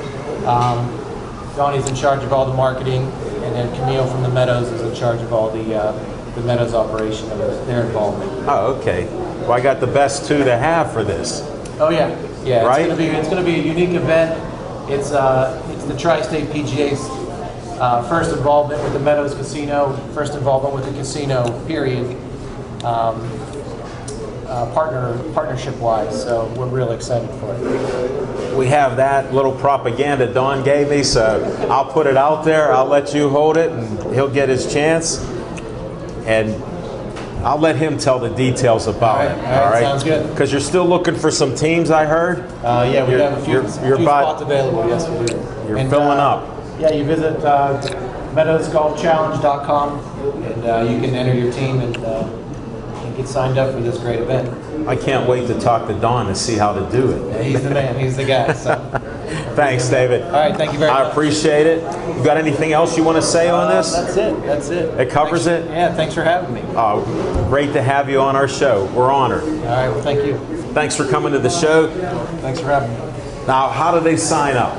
Speaker 9: Donnie's in charge of all the marketing, and then Camille from the Meadows is in charge of all the Meadows operation of their involvement.
Speaker 1: Oh, okay. Well, I got the best two to have for this.
Speaker 9: Oh yeah, yeah.
Speaker 1: Right?
Speaker 9: It's gonna be a unique event. It's the Tri-State PGA's first involvement with the Meadows Casino, first involvement with the casino. Period. Partnership-wise, so we're real excited for it.
Speaker 1: We have that little propaganda Don gave me, so I'll put it out there. I'll let you hold it, and he'll get his chance. And I'll let him tell the details about it.
Speaker 9: All right, sounds good.
Speaker 1: Because you're still looking for some teams, I heard.
Speaker 9: Yeah, we have a few,
Speaker 1: you're
Speaker 9: few
Speaker 1: about-
Speaker 9: spots available. Yes, we do.
Speaker 1: You're filling up.
Speaker 9: Yeah, you visit meadowsgolfchallenge.com, and you can enter your team and get signed up for this great event.
Speaker 1: I can't wait to talk to Don to see how to do it.
Speaker 9: Yeah, he's the man. He's the guy. So.
Speaker 1: Thanks, David.
Speaker 9: All right, thank you very much.
Speaker 1: I appreciate it. You got anything else you want to say on this?
Speaker 9: That's it. That's it.
Speaker 1: It covers it?
Speaker 9: Yeah, thanks for having me.
Speaker 1: Great to have you on our show. We're honored.
Speaker 9: All right, well, thank you.
Speaker 1: Thanks for coming to the show.
Speaker 9: Thanks for having me.
Speaker 1: Now, how do they sign up?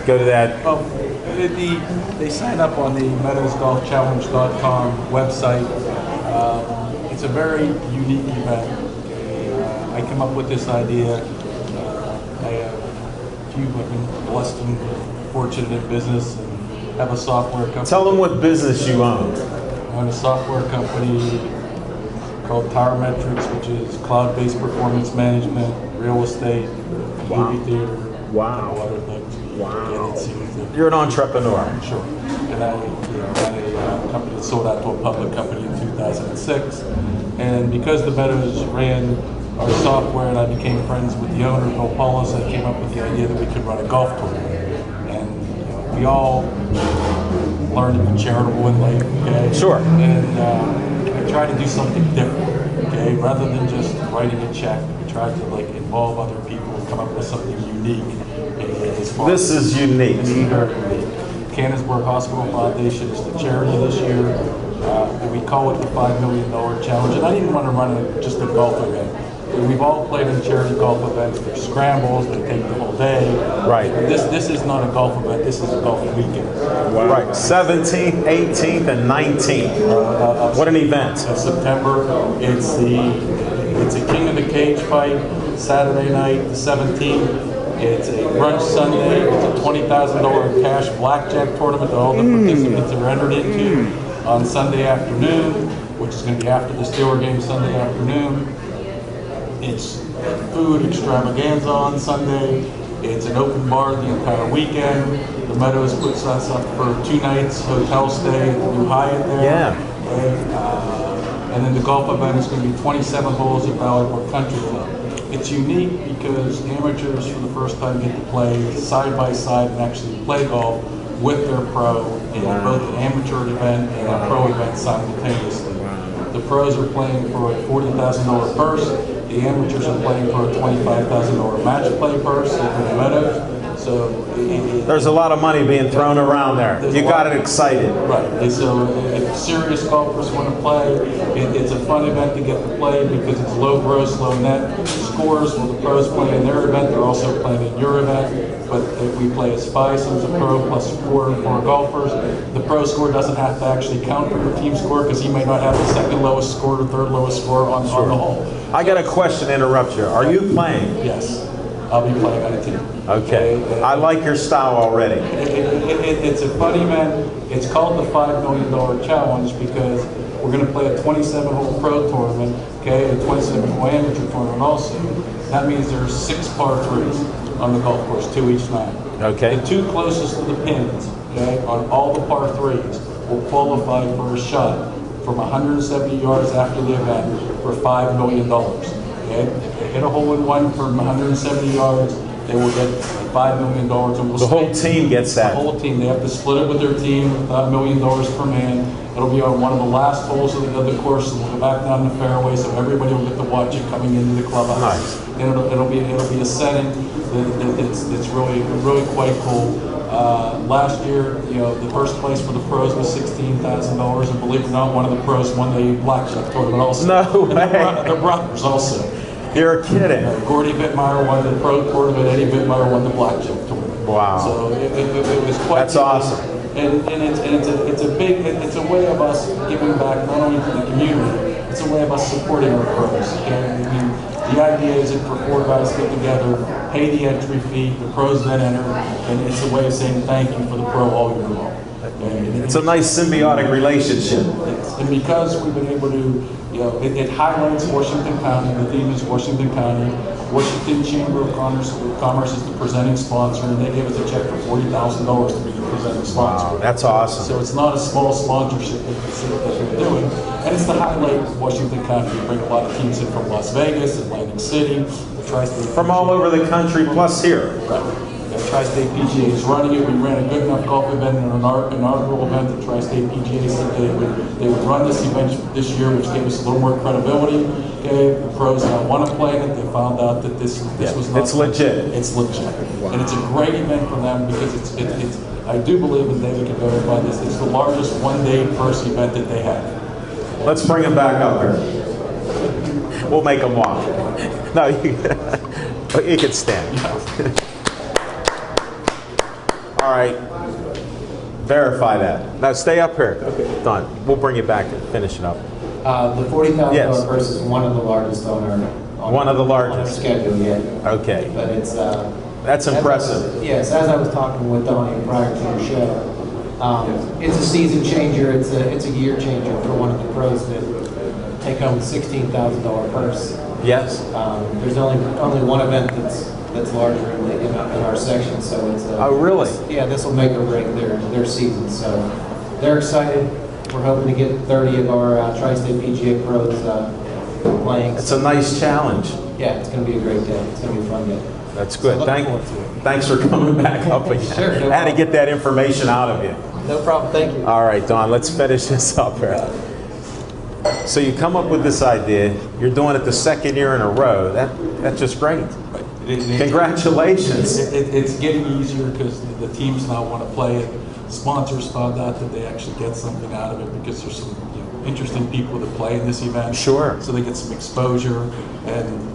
Speaker 1: Go to that.
Speaker 10: Oh, they sign up on the meadowsgolfchallenge.com website. It's a very unique event. I came up with this idea. I've been blessed and fortunate in business and have a software company.
Speaker 1: Tell them what business you own.
Speaker 10: I own a software company called Tower Metrics, which is cloud-based performance management, real estate, movie theater, and other things.
Speaker 1: You're an entrepreneur.
Speaker 10: Sure. And I ran a company that sold out to a public company in 2006. And because the Meadows ran our software and I became friends with the owner, Bill Paulus, I came up with the idea that we could run a golf tournament. And we all learn to be charitable in life, okay?
Speaker 1: Sure.
Speaker 10: And I try to do something different, okay? Rather than just writing a check, we try to involve other people and come up with something unique.
Speaker 1: This is unique.
Speaker 10: This is very unique. Canonsburg Hospital Foundation is the charity this year. We call it the $5 million challenge. And I didn't want to run just a golf event. We've all played in charity golf events. There's scrambles, they take the whole day.
Speaker 1: Right.
Speaker 10: This is not a golf event, this is a golf weekend.
Speaker 1: Right. 17th, 18th, and 19th. What an event.
Speaker 10: In September, it's a King of the Cage fight, Saturday night, the 17th. It's a brunch Sunday. It's a $20,000 cash blackjack tournament that all the participants are entered into on Sunday afternoon, which is going to be after the Steeler game Sunday afternoon. It's food extravaganza on Sunday. It's an open bar the entire weekend. The Meadows puts us up for 2 nights hotel stay at the new Hyatt there.
Speaker 1: Yeah.
Speaker 10: And then the golf event is going to be 27 holes at Valley Brook Country Club. It's unique because amateurs for the first time get to play side by side and actually play golf with their pro in both an amateur event and a pro event simultaneously. The pros are playing for a $40,000 purse. The amateurs are playing for a $25,000 match play purse in the Meadows. So
Speaker 1: There's a lot of money being thrown around there. You got it excited.
Speaker 10: Right. And so if serious golfers want to play, it's a fun event to get to play because it's low gross, low net scores. When the pros play in their event, they're also playing in your event. But if we play as five, so it's a pro plus four golfers. The pro score doesn't have to actually count for your team score because he may not have the second lowest score or third lowest score on the hole.
Speaker 1: I got a question to interrupt you. Are you playing?
Speaker 10: Yes. I'll be playing on a team.
Speaker 1: Okay. I like your style already.
Speaker 10: It's a fun event. It's called the $5 million challenge because we're going to play a 27-hole pro tournament, okay, a 27-hole amateur tournament also. That means there's 6 par 3s on the golf course, 2 each night.
Speaker 1: Okay.
Speaker 10: The 2 closest to the pins, okay, on all the par 3s will qualify for a shot from 170 yards after the event for $5 million. Okay? If they hit a hole-in-one from 170 yards, they will get $5 million. And we'll
Speaker 1: The whole team gets that.
Speaker 10: The whole team. They have to split it with their team, $1 million per man. It'll be on one of the last holes of the course, and we'll go back down the fairway, so everybody will get to watch it coming into the clubhouse.
Speaker 1: Nice.
Speaker 10: And it'll be a setting that's really quite cool. Last year, the first place for the pros was $16,000, and believe it or not, one of the pros won the blackjack tournament also.
Speaker 1: No way.
Speaker 10: The brothers also.
Speaker 1: You're kidding.
Speaker 10: Gordy Bittmeyer won the pro tournament. Eddie Bittmeyer won the blackjack tournament.
Speaker 1: Wow.
Speaker 10: So it was quite.
Speaker 1: That's awesome.
Speaker 10: And it's a way of us giving back not only to the community, it's a way of us supporting our pros. Okay? I mean, the idea is that for 4 guys get together, pay the entry fee, the pros then enter, and it's a way of saying thank you for the pro all year long.
Speaker 1: It's a nice symbiotic relationship.
Speaker 10: And because we've been able to, it highlights Washington County. The theme is Washington County. Washington Chamber of Commerce is the presenting sponsor, and they gave us a check for $40,000 to be the presenting sponsor.
Speaker 1: Wow, that's awesome.
Speaker 10: So it's not a small sponsorship that they're doing, and it's to highlight Washington County. We bring a lot of teams in from Las Vegas, Atlantic City, the Tri-State.
Speaker 1: From all over the country, plus here.
Speaker 10: Right. The Tri-State PGA is running it. We ran a good enough golf event and an inaugural event. The Tri-State PGA said they would run this event this year, which gave us a little more credibility. Okay, the pros now want to play in it. They found out that this was not.
Speaker 1: It's legit.
Speaker 10: It's legit, and it's a great event for them because it's. I do believe, and David can verify this. It's the largest one-day purse event that they have.
Speaker 1: Let's bring him back up here. We'll make him walk. No, you can stand. All right. Verify that. Now stay up here. Okay. Done. We'll bring you back and finish it up.
Speaker 11: The $40,000 purse is one of the largest on our schedule yet.
Speaker 1: Okay.
Speaker 11: But it's
Speaker 1: that's impressive.
Speaker 11: Yes, as I was talking with Donnie prior to your show, it's a season changer. It's a year changer for one of the pros to take home the $16,000 purse.
Speaker 1: Yes.
Speaker 11: There's only one event that's larger in our section, so it's
Speaker 1: oh really?
Speaker 11: This will make or break their season. So they're excited. We're hoping to get 30 of our Tri-State PGA pros playing.
Speaker 1: It's a nice challenge.
Speaker 11: Yeah, it's going to be a great day. It's going to be a fun day.
Speaker 1: That's good.
Speaker 11: So
Speaker 1: thanks for coming back up again.
Speaker 11: Sure, no
Speaker 1: I had to get that information out of you.
Speaker 11: No problem. Thank you.
Speaker 1: All right, Don, let's finish this up here. So you come up with this idea. You're doing it the second year in a row. That's just great. Congratulations.
Speaker 10: It's getting easier because the teams now want to play it. Sponsors found out that they actually get something out of it because there's some interesting people that play in this event.
Speaker 1: Sure.
Speaker 10: So they get some exposure, and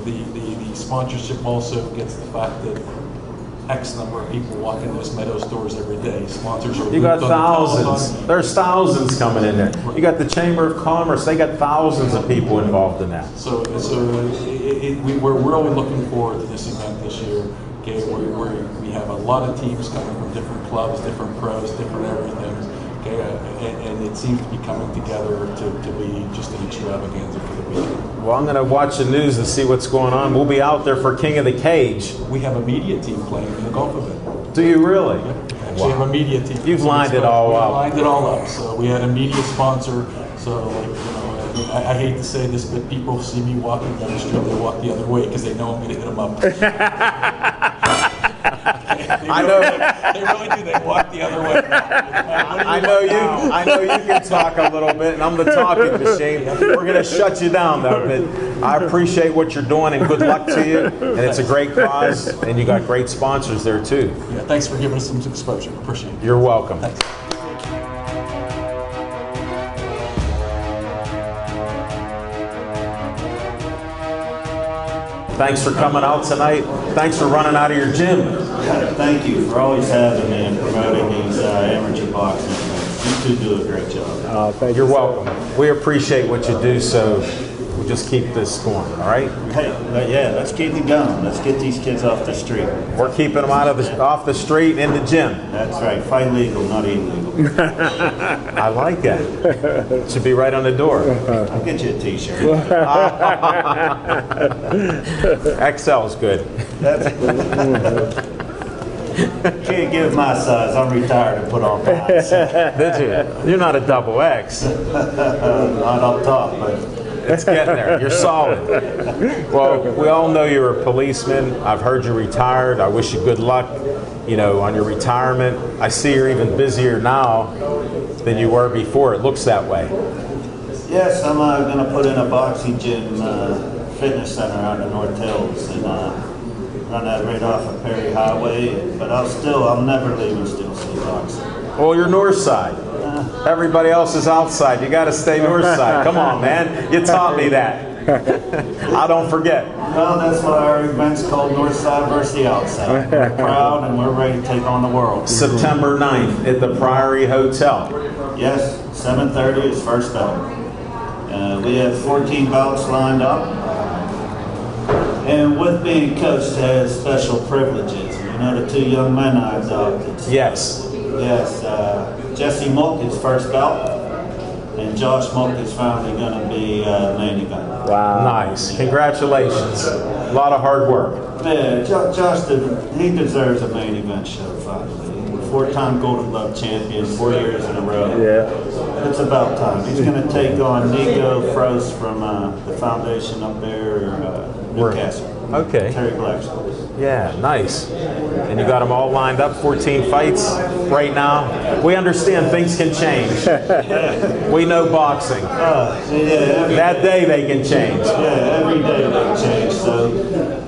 Speaker 10: the sponsorship also gets the fact that X number of people walk in those Meadows stores every day. Sponsors are.
Speaker 1: You got thousands. There's thousands coming in there. You got the Chamber of Commerce. They got thousands of people involved in that.
Speaker 10: So we're really looking forward to this event this year. Okay, we have a lot of teams coming from different clubs, different pros, different everything. Okay, and it seems to be coming together to be just an extravaganza for the weekend.
Speaker 1: Well, I'm going to watch the news and see what's going on. We'll be out there for King of the Cage.
Speaker 10: We have a media team playing in the golf event.
Speaker 1: Do you really?
Speaker 10: Yeah, we have a media team.
Speaker 1: You've lined it all up.
Speaker 10: We lined it all up. So we had a media sponsor. So I hate to say this, but people see me walking down the street, they walk the other way because they know I'm going to hit them up.
Speaker 1: I know.
Speaker 10: They really do. They walk the other way.
Speaker 1: I know you. I know you can talk a little bit, and I'm the talking machine. We're going to shut you down, though. But I appreciate what you're doing, and good luck to you. And it's a great cause, and you got great sponsors there too.
Speaker 10: Yeah, thanks for giving us some exposure. Appreciate it.
Speaker 1: You're welcome.
Speaker 10: Thanks.
Speaker 1: Thanks for coming out tonight. Thanks for running out of your gym.
Speaker 12: Thank you for always having me and promoting these amateur boxing events. You two do a great job.
Speaker 1: You're welcome. We appreciate what you do, so we'll just keep this going, all right?
Speaker 12: Hey, yeah, let's keep it going. Let's get these kids off the street.
Speaker 1: We're keeping them off the street and in the gym.
Speaker 12: That's right. Fight legal, not illegal.
Speaker 1: I like that. Should be right on the door.
Speaker 12: I'll get you a t-shirt.
Speaker 1: XL's good.
Speaker 12: Can't give my size. I'm retired and put on pounds.
Speaker 1: Did you? You're not a double X.
Speaker 12: Not up top, but
Speaker 1: it's getting there. You're solid. Well, we all know you're a policeman. I've heard you're retired. I wish you good luck, on your retirement. I see you're even busier now than you were before. It looks that way.
Speaker 12: yes, I'm going to put in a boxing gym, fitness center out in North Hills, and run that right off of Perry Highway. But I'm never leaving Steel City Boxing.
Speaker 1: Well, you're north side. Everybody else is outside. You got to stay north side. Come on, man. You taught me that. I don't forget.
Speaker 12: Well, that's why our event's called Northside versus the Outside. We're proud and we're ready to take on the world.
Speaker 1: September 9th at the Priory Hotel.
Speaker 12: Yes, 7:30 is first bell. We have 14 bouts lined up. And with being coached has special privileges. The two young men I adopted.
Speaker 1: Yes.
Speaker 12: Yes, Jesse Mook is first bout, and Josh Mook is finally going to be main event.
Speaker 1: Wow. Nice. Congratulations. A lot of hard work.
Speaker 12: Yeah, Josh, he deserves a main event show finally. 4-time Golden Glove champion, 4 years in a row.
Speaker 1: Yeah.
Speaker 12: It's about time. He's going to take on Nico Frost from the foundation up there, Newcastle.
Speaker 1: Okay.
Speaker 12: Terry Blackstone.
Speaker 1: Yeah, nice. And you got them all lined up, 14 fights right now. We understand things can change. We know boxing. That day they can change.
Speaker 12: Yeah, every day they can change. So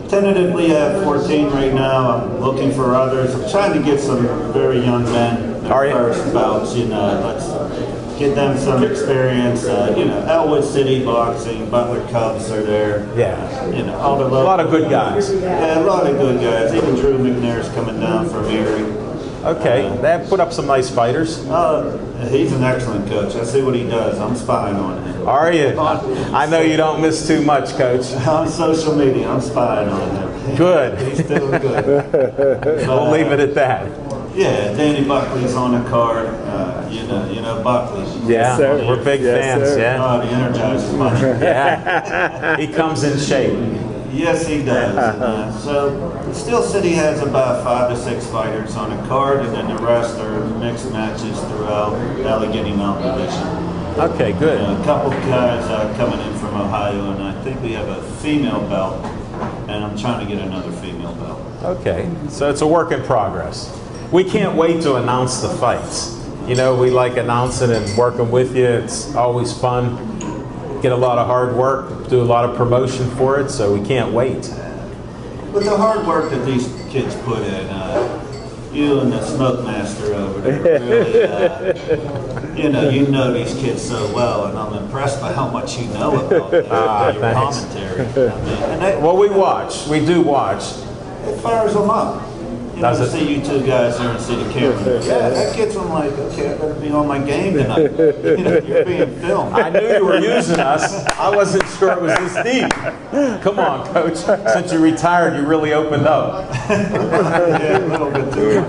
Speaker 12: tentatively I have 14 right now. I'm looking for others. I'm trying to get some very young men their first bouts. Let's get them some experience. Elwood City Boxing, Butler Cubs are there.
Speaker 1: Yeah.
Speaker 12: All the
Speaker 1: a lot of good guys.
Speaker 12: Yeah, a lot of good guys. Even Drew McNair's coming down from Erie.
Speaker 1: Okay, they have put up some nice fighters.
Speaker 12: He's an excellent coach. I see what he does. I'm spying on him.
Speaker 1: Are you? I know you don't miss too much, Coach.
Speaker 12: On social media, I'm spying on him.
Speaker 1: Good.
Speaker 12: He's doing good.
Speaker 1: We'll leave it at that.
Speaker 12: Yeah, Danny Buckley's on the card. You know Buckley.
Speaker 1: Yeah, we're big fans.
Speaker 12: Sir.
Speaker 1: Yeah.
Speaker 12: Oh, the Energizer Bunny.
Speaker 1: Yeah. He comes in shape.
Speaker 12: Yes, he does. So Steel City has about 5 to 6 fighters on the card, and then the rest are mixed matches throughout the Allegheny Mountain Division.
Speaker 1: Okay, good.
Speaker 12: A couple guys coming in from Ohio, and I think we have a female belt, and I'm trying to get another female belt.
Speaker 1: Okay, so it's a work in progress. We can't wait to announce the fights. We like announcing and working with you. It's always fun. Get a lot of hard work, do a lot of promotion for it, so we can't wait.
Speaker 12: With the hard work that these kids put in, you and the Smoke Master over there, really, you know these kids so well, and I'm impressed by how much you know about them, your commentary.
Speaker 1: Well, we watch. We do watch.
Speaker 12: It fires them up.
Speaker 1: Does it?
Speaker 12: See you two guys there and see the camera. Yeah, that gets them like, okay, I better be on my game tonight. You're being filmed.
Speaker 1: I knew you were using us. I wasn't sure it was this deep. Come on, Coach. Since you retired, you really opened up.
Speaker 12: Yeah, a little bit too.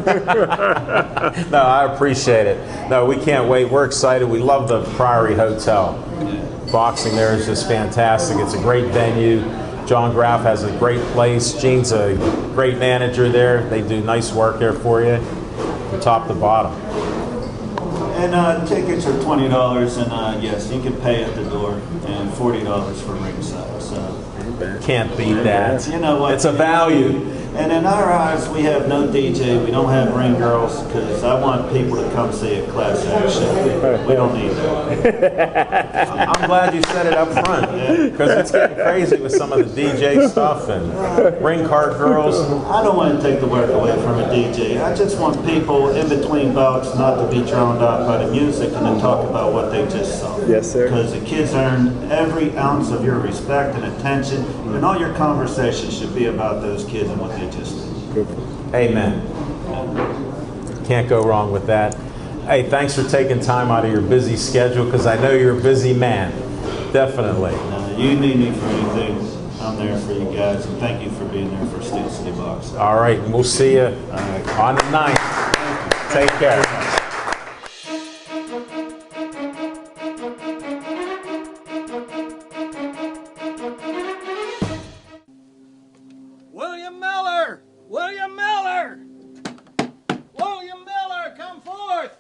Speaker 1: No, I appreciate it. No, we can't wait. We're excited. We love the Priory Hotel. Boxing there is just fantastic. It's a great venue. John Graff has a great place. Gene's a great manager there. They do nice work there for you, from top to bottom.
Speaker 12: And tickets are $20, and yes, you can pay at the door and $40 for ringside. So
Speaker 1: can't beat that.
Speaker 12: You know what?
Speaker 1: It's a value.
Speaker 12: And in our eyes, we have no DJ. We don't have ring girls because I want people to come see a class act show. We don't need that.
Speaker 1: I'm glad you said it up front because it's getting crazy with some of the DJ stuff and ring card girls.
Speaker 12: I don't want to take the work away from a DJ. I just want people in between bouts not to be drowned out by the music and to talk about what they just saw.
Speaker 2: Yes, sir.
Speaker 12: Because the kids earn every ounce of your respect and attention, and all your conversations should be about those kids and what they just did.
Speaker 1: Amen. Can't go wrong with that. Hey, thanks for taking time out of your busy schedule because I know you're a busy man. Definitely.
Speaker 12: You need me for anything, I'm there for you guys, and thank you for being there for Steel City Box.
Speaker 1: All right, and we'll see you on the 9th. Take care.
Speaker 13: William Miller! William Miller! William Miller, come forth!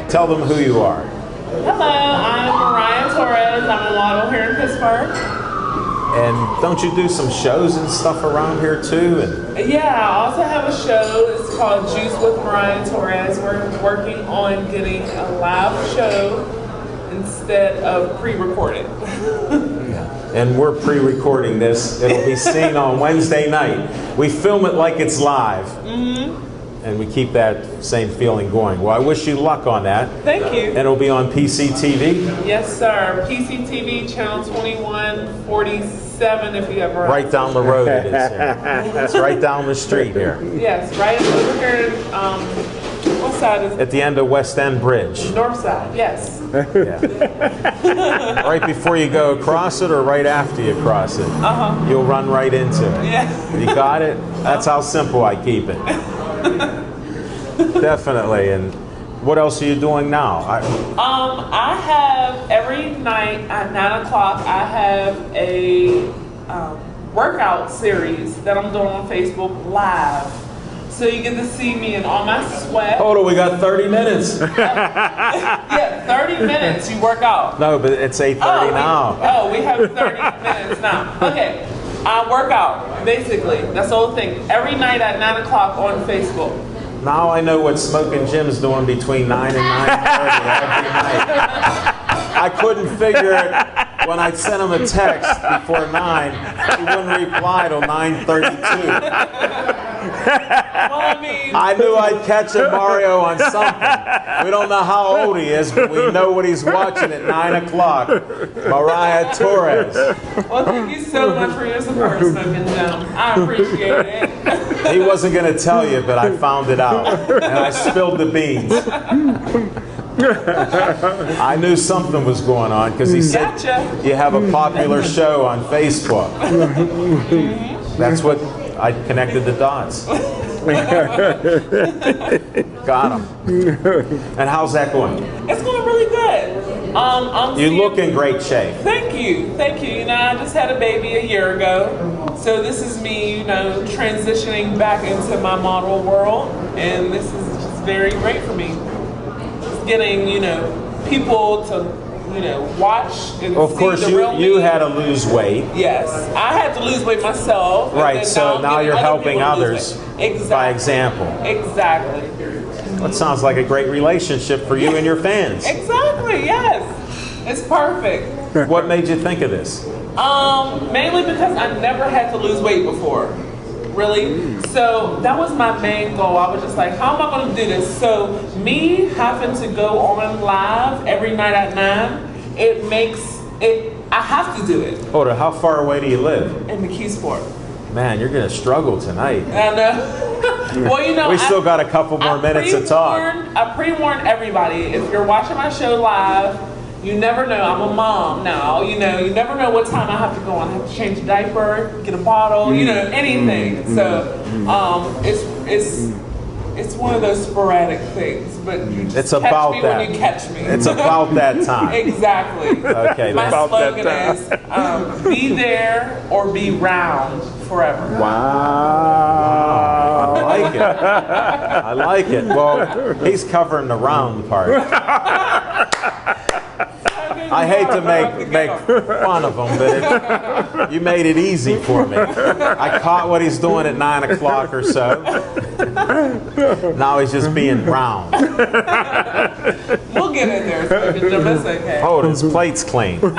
Speaker 1: Tell them who you are.
Speaker 4: Hello, I'm Mariah Torres. I'm a model here in Pittsburgh.
Speaker 1: And don't you do some shows and stuff around here too? And
Speaker 4: Yeah, I also have a show. It's called Juice with Mariah Torres. We're working on getting a live show instead of pre-recorded.
Speaker 1: and we're pre-recording this. It'll be seen on Wednesday night. We film it like it's live. And we keep that same feeling going. Well, I wish you luck on that.
Speaker 4: Thank you.
Speaker 1: And it'll be on PCTV?
Speaker 4: Yes, sir. PCTV, channel 2147, if you ever.
Speaker 1: Right down the road it is here. It's right down the street here.
Speaker 4: Yes, right over here. What side is it?
Speaker 1: At the end of West End Bridge.
Speaker 4: North side, yes.
Speaker 1: Right before you go across it or right after you cross it? You'll run right into it.
Speaker 4: Yeah.
Speaker 1: You got it? That's how simple I keep it. Definitely. And what else are you doing now?
Speaker 4: I have every night at 9 o'clock. I have a workout series that I'm doing on Facebook Live. So you get to see me in all my sweat.
Speaker 1: Hold on, we got 30 minutes.
Speaker 4: Yeah, 30 minutes you work out.
Speaker 1: No, but it's 8:30 now.
Speaker 4: We have 30 minutes now. Okay, I work out, basically. That's the whole thing. Every night at 9 o'clock on Facebook.
Speaker 1: Now I know what Smoking Jim's doing between 9 and 9:30 every night. I couldn't figure it when I sent him a text before 9. He wouldn't reply till 9:32.
Speaker 4: Well, I mean,
Speaker 1: I knew I'd catch a Mario on something. We don't know how old he is, but we know what he's watching at 9 o'clock. Mariah Torres.
Speaker 4: Well, thank you so much for your support, Smoking Jim. I appreciate it.
Speaker 1: He wasn't going to tell you, but I found it out. And I spilled the beans. I knew something was going on because he said you have a popular show on Facebook. That's what I connected the dots. Got him. And how's that going?
Speaker 4: It's going really good.
Speaker 1: You look in great shape.
Speaker 4: Thank you. Thank you. You know, I just had a baby a year ago. So this is me, you know, transitioning back into my model world. And this is just very great for me. Just getting, you know, people to, you know, watch and
Speaker 1: Of
Speaker 4: see
Speaker 1: course,
Speaker 4: the real
Speaker 1: you
Speaker 4: me.
Speaker 1: had to lose weight.
Speaker 4: Yes. I had to lose weight myself. and
Speaker 1: Right,
Speaker 4: then
Speaker 1: so
Speaker 4: I'm
Speaker 1: now
Speaker 4: getting
Speaker 1: you're
Speaker 4: other
Speaker 1: helping
Speaker 4: people to lose
Speaker 1: others
Speaker 4: weight. Exactly.
Speaker 1: by example.
Speaker 4: Exactly.
Speaker 1: That sounds like a great relationship for you and your fans.
Speaker 4: Exactly, yes. It's perfect.
Speaker 1: What made you think of this?
Speaker 4: Mainly because I never had to lose weight before. Really? So that was my main goal. I was just like, how am I going to do this? So me having to go on live every night at 9, it makes it, I have to do it.
Speaker 1: Hold on, how far away do you live?
Speaker 4: In McKeesport.
Speaker 1: Man, you're going to struggle tonight.
Speaker 4: I know. Well, you know,
Speaker 1: we still got a couple more minutes to talk.
Speaker 4: I pre-warned everybody. If you're watching my show live, you never know. I'm a mom now. You know, you never know what time I have to go on. I have to change a diaper, get a bottle, you know, anything. So it's one of those sporadic things. But you just catch me when you catch me.
Speaker 1: It's about that time.
Speaker 4: Exactly.
Speaker 1: Okay.
Speaker 4: My slogan is be there or be round forever.
Speaker 1: Wow. I like it. I like it. Well, he's covering the round part. I hate to make fun of him, but you made it easy for me. I caught what he's doing at 9 o'clock or so. Now he's just being round.
Speaker 4: We'll get in there, Jim. That's okay.
Speaker 1: Oh, his plate's clean. He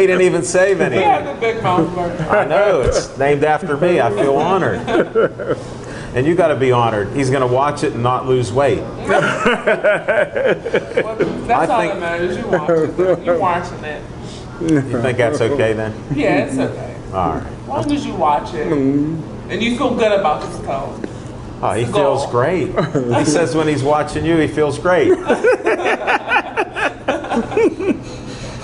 Speaker 1: didn't even save any.
Speaker 4: We have the big mouth burger.
Speaker 1: I know. It's named after me. I feel honored. And you got to be honored. He's going to watch it and not lose weight.
Speaker 4: Well, that's all that matters. You watch it. You're watching it.
Speaker 1: You think that's okay then?
Speaker 4: Yeah, it's okay.
Speaker 1: All right.
Speaker 4: As long as you watch it and you feel good about this code.
Speaker 1: Oh, he feels great. He says when he's watching you, he feels great.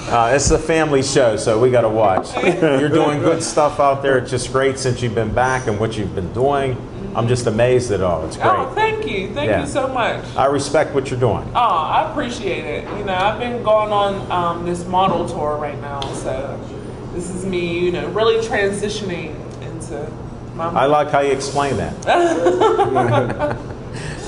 Speaker 1: It's a family show, so we got to watch. You're doing good stuff out there. It's just great since you've been back and what you've been doing. I'm just amazed at all. It's great.
Speaker 4: Oh, thank you. Thank you so much.
Speaker 1: I respect what you're doing.
Speaker 4: Oh, I appreciate it. You know, I've been going on this model tour right now, so this is me, you know, really transitioning into my...
Speaker 1: I like how you explain that.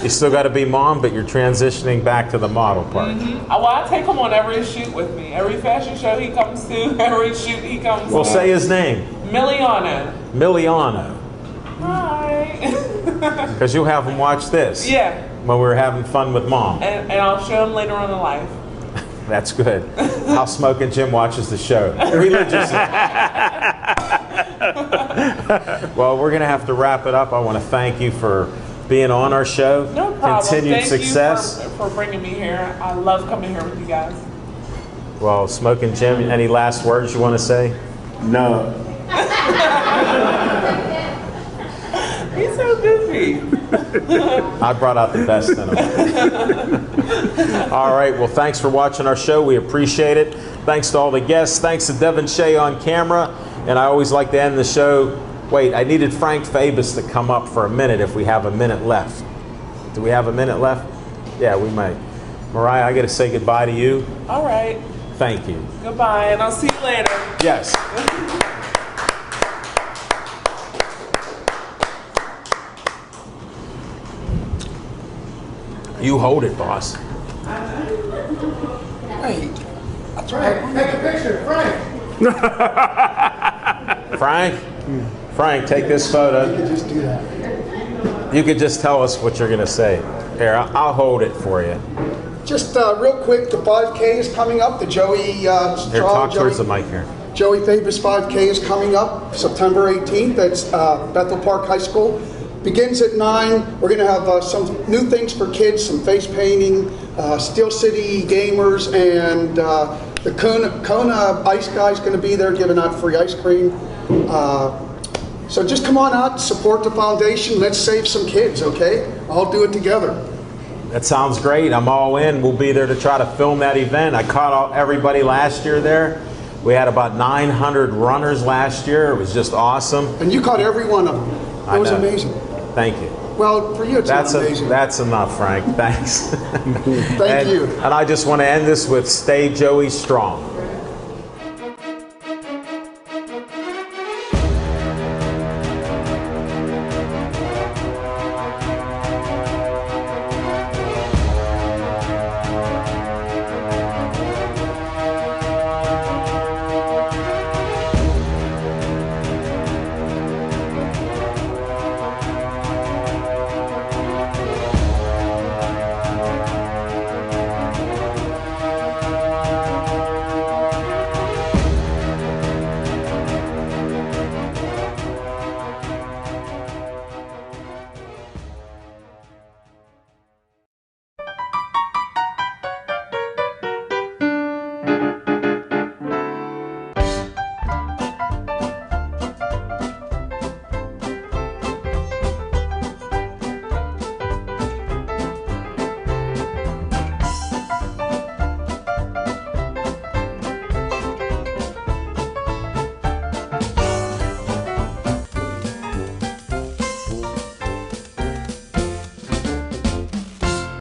Speaker 1: You still got to be mom, but you're transitioning back to the model part.
Speaker 4: Well, I take him on every shoot with me. Every fashion show he comes to, every shoot he comes to.
Speaker 1: Well, say his name.
Speaker 4: Miliano.
Speaker 1: Miliano.
Speaker 4: Hi.
Speaker 1: Because you'll have him watch this.
Speaker 4: Yeah.
Speaker 1: When we're having fun with mom.
Speaker 4: And I'll show him later on in life.
Speaker 1: That's good. How Smoking Jim watches the show. Religiously. Well, we're going to have to wrap it up. I want to thank you for being on our show.
Speaker 4: No problem.
Speaker 1: Continued success.
Speaker 4: You for bringing me here. I love coming here with you guys.
Speaker 1: Well, Smoking Jim, any last words you want to say?
Speaker 6: No.
Speaker 4: He's so goofy.
Speaker 1: I brought out the best in him. All right, well, thanks for watching our show. We appreciate it. Thanks to all the guests. Thanks to Devin Shea on camera. And I always like to end the show. Wait, I needed Frank Fabus to come up for a minute if we have a minute left. Do we have a minute left? Yeah, we might. Mariah, I got to say goodbye to you.
Speaker 4: All right.
Speaker 1: Thank you.
Speaker 4: Goodbye, and I'll see you later.
Speaker 1: Yes. You hold it, boss.
Speaker 14: Hey, that's right. Take a picture, Frank.
Speaker 1: Frank, take this photo.
Speaker 14: You could just do that.
Speaker 1: You could just tell us what you're going to say. Here, I'll hold it for you.
Speaker 14: Just real quick, the 5K is coming up. The Joey
Speaker 1: Here, talk towards the mic here.
Speaker 14: Joey Fabus 5K is coming up September 18th. That's Bethel Park High School. Begins at 9. We're going to have some new things for kids, some face painting, Steel City gamers, and the Kona Ice Guy is going to be there giving out free ice cream. So just come on out, support the foundation. Let's save some kids, okay? I'll do it together.
Speaker 1: That sounds great. I'm all in. We'll be there to try to film that event. I caught everybody last year there. We had about 900 runners last year. It was just awesome.
Speaker 14: And you caught every one of them. It was amazing.
Speaker 1: Thank you.
Speaker 14: Well, for you, it's not amazing.
Speaker 1: That's enough, Frank. Thanks.
Speaker 14: Thank you.
Speaker 1: And I just want to end this with stay Joey strong.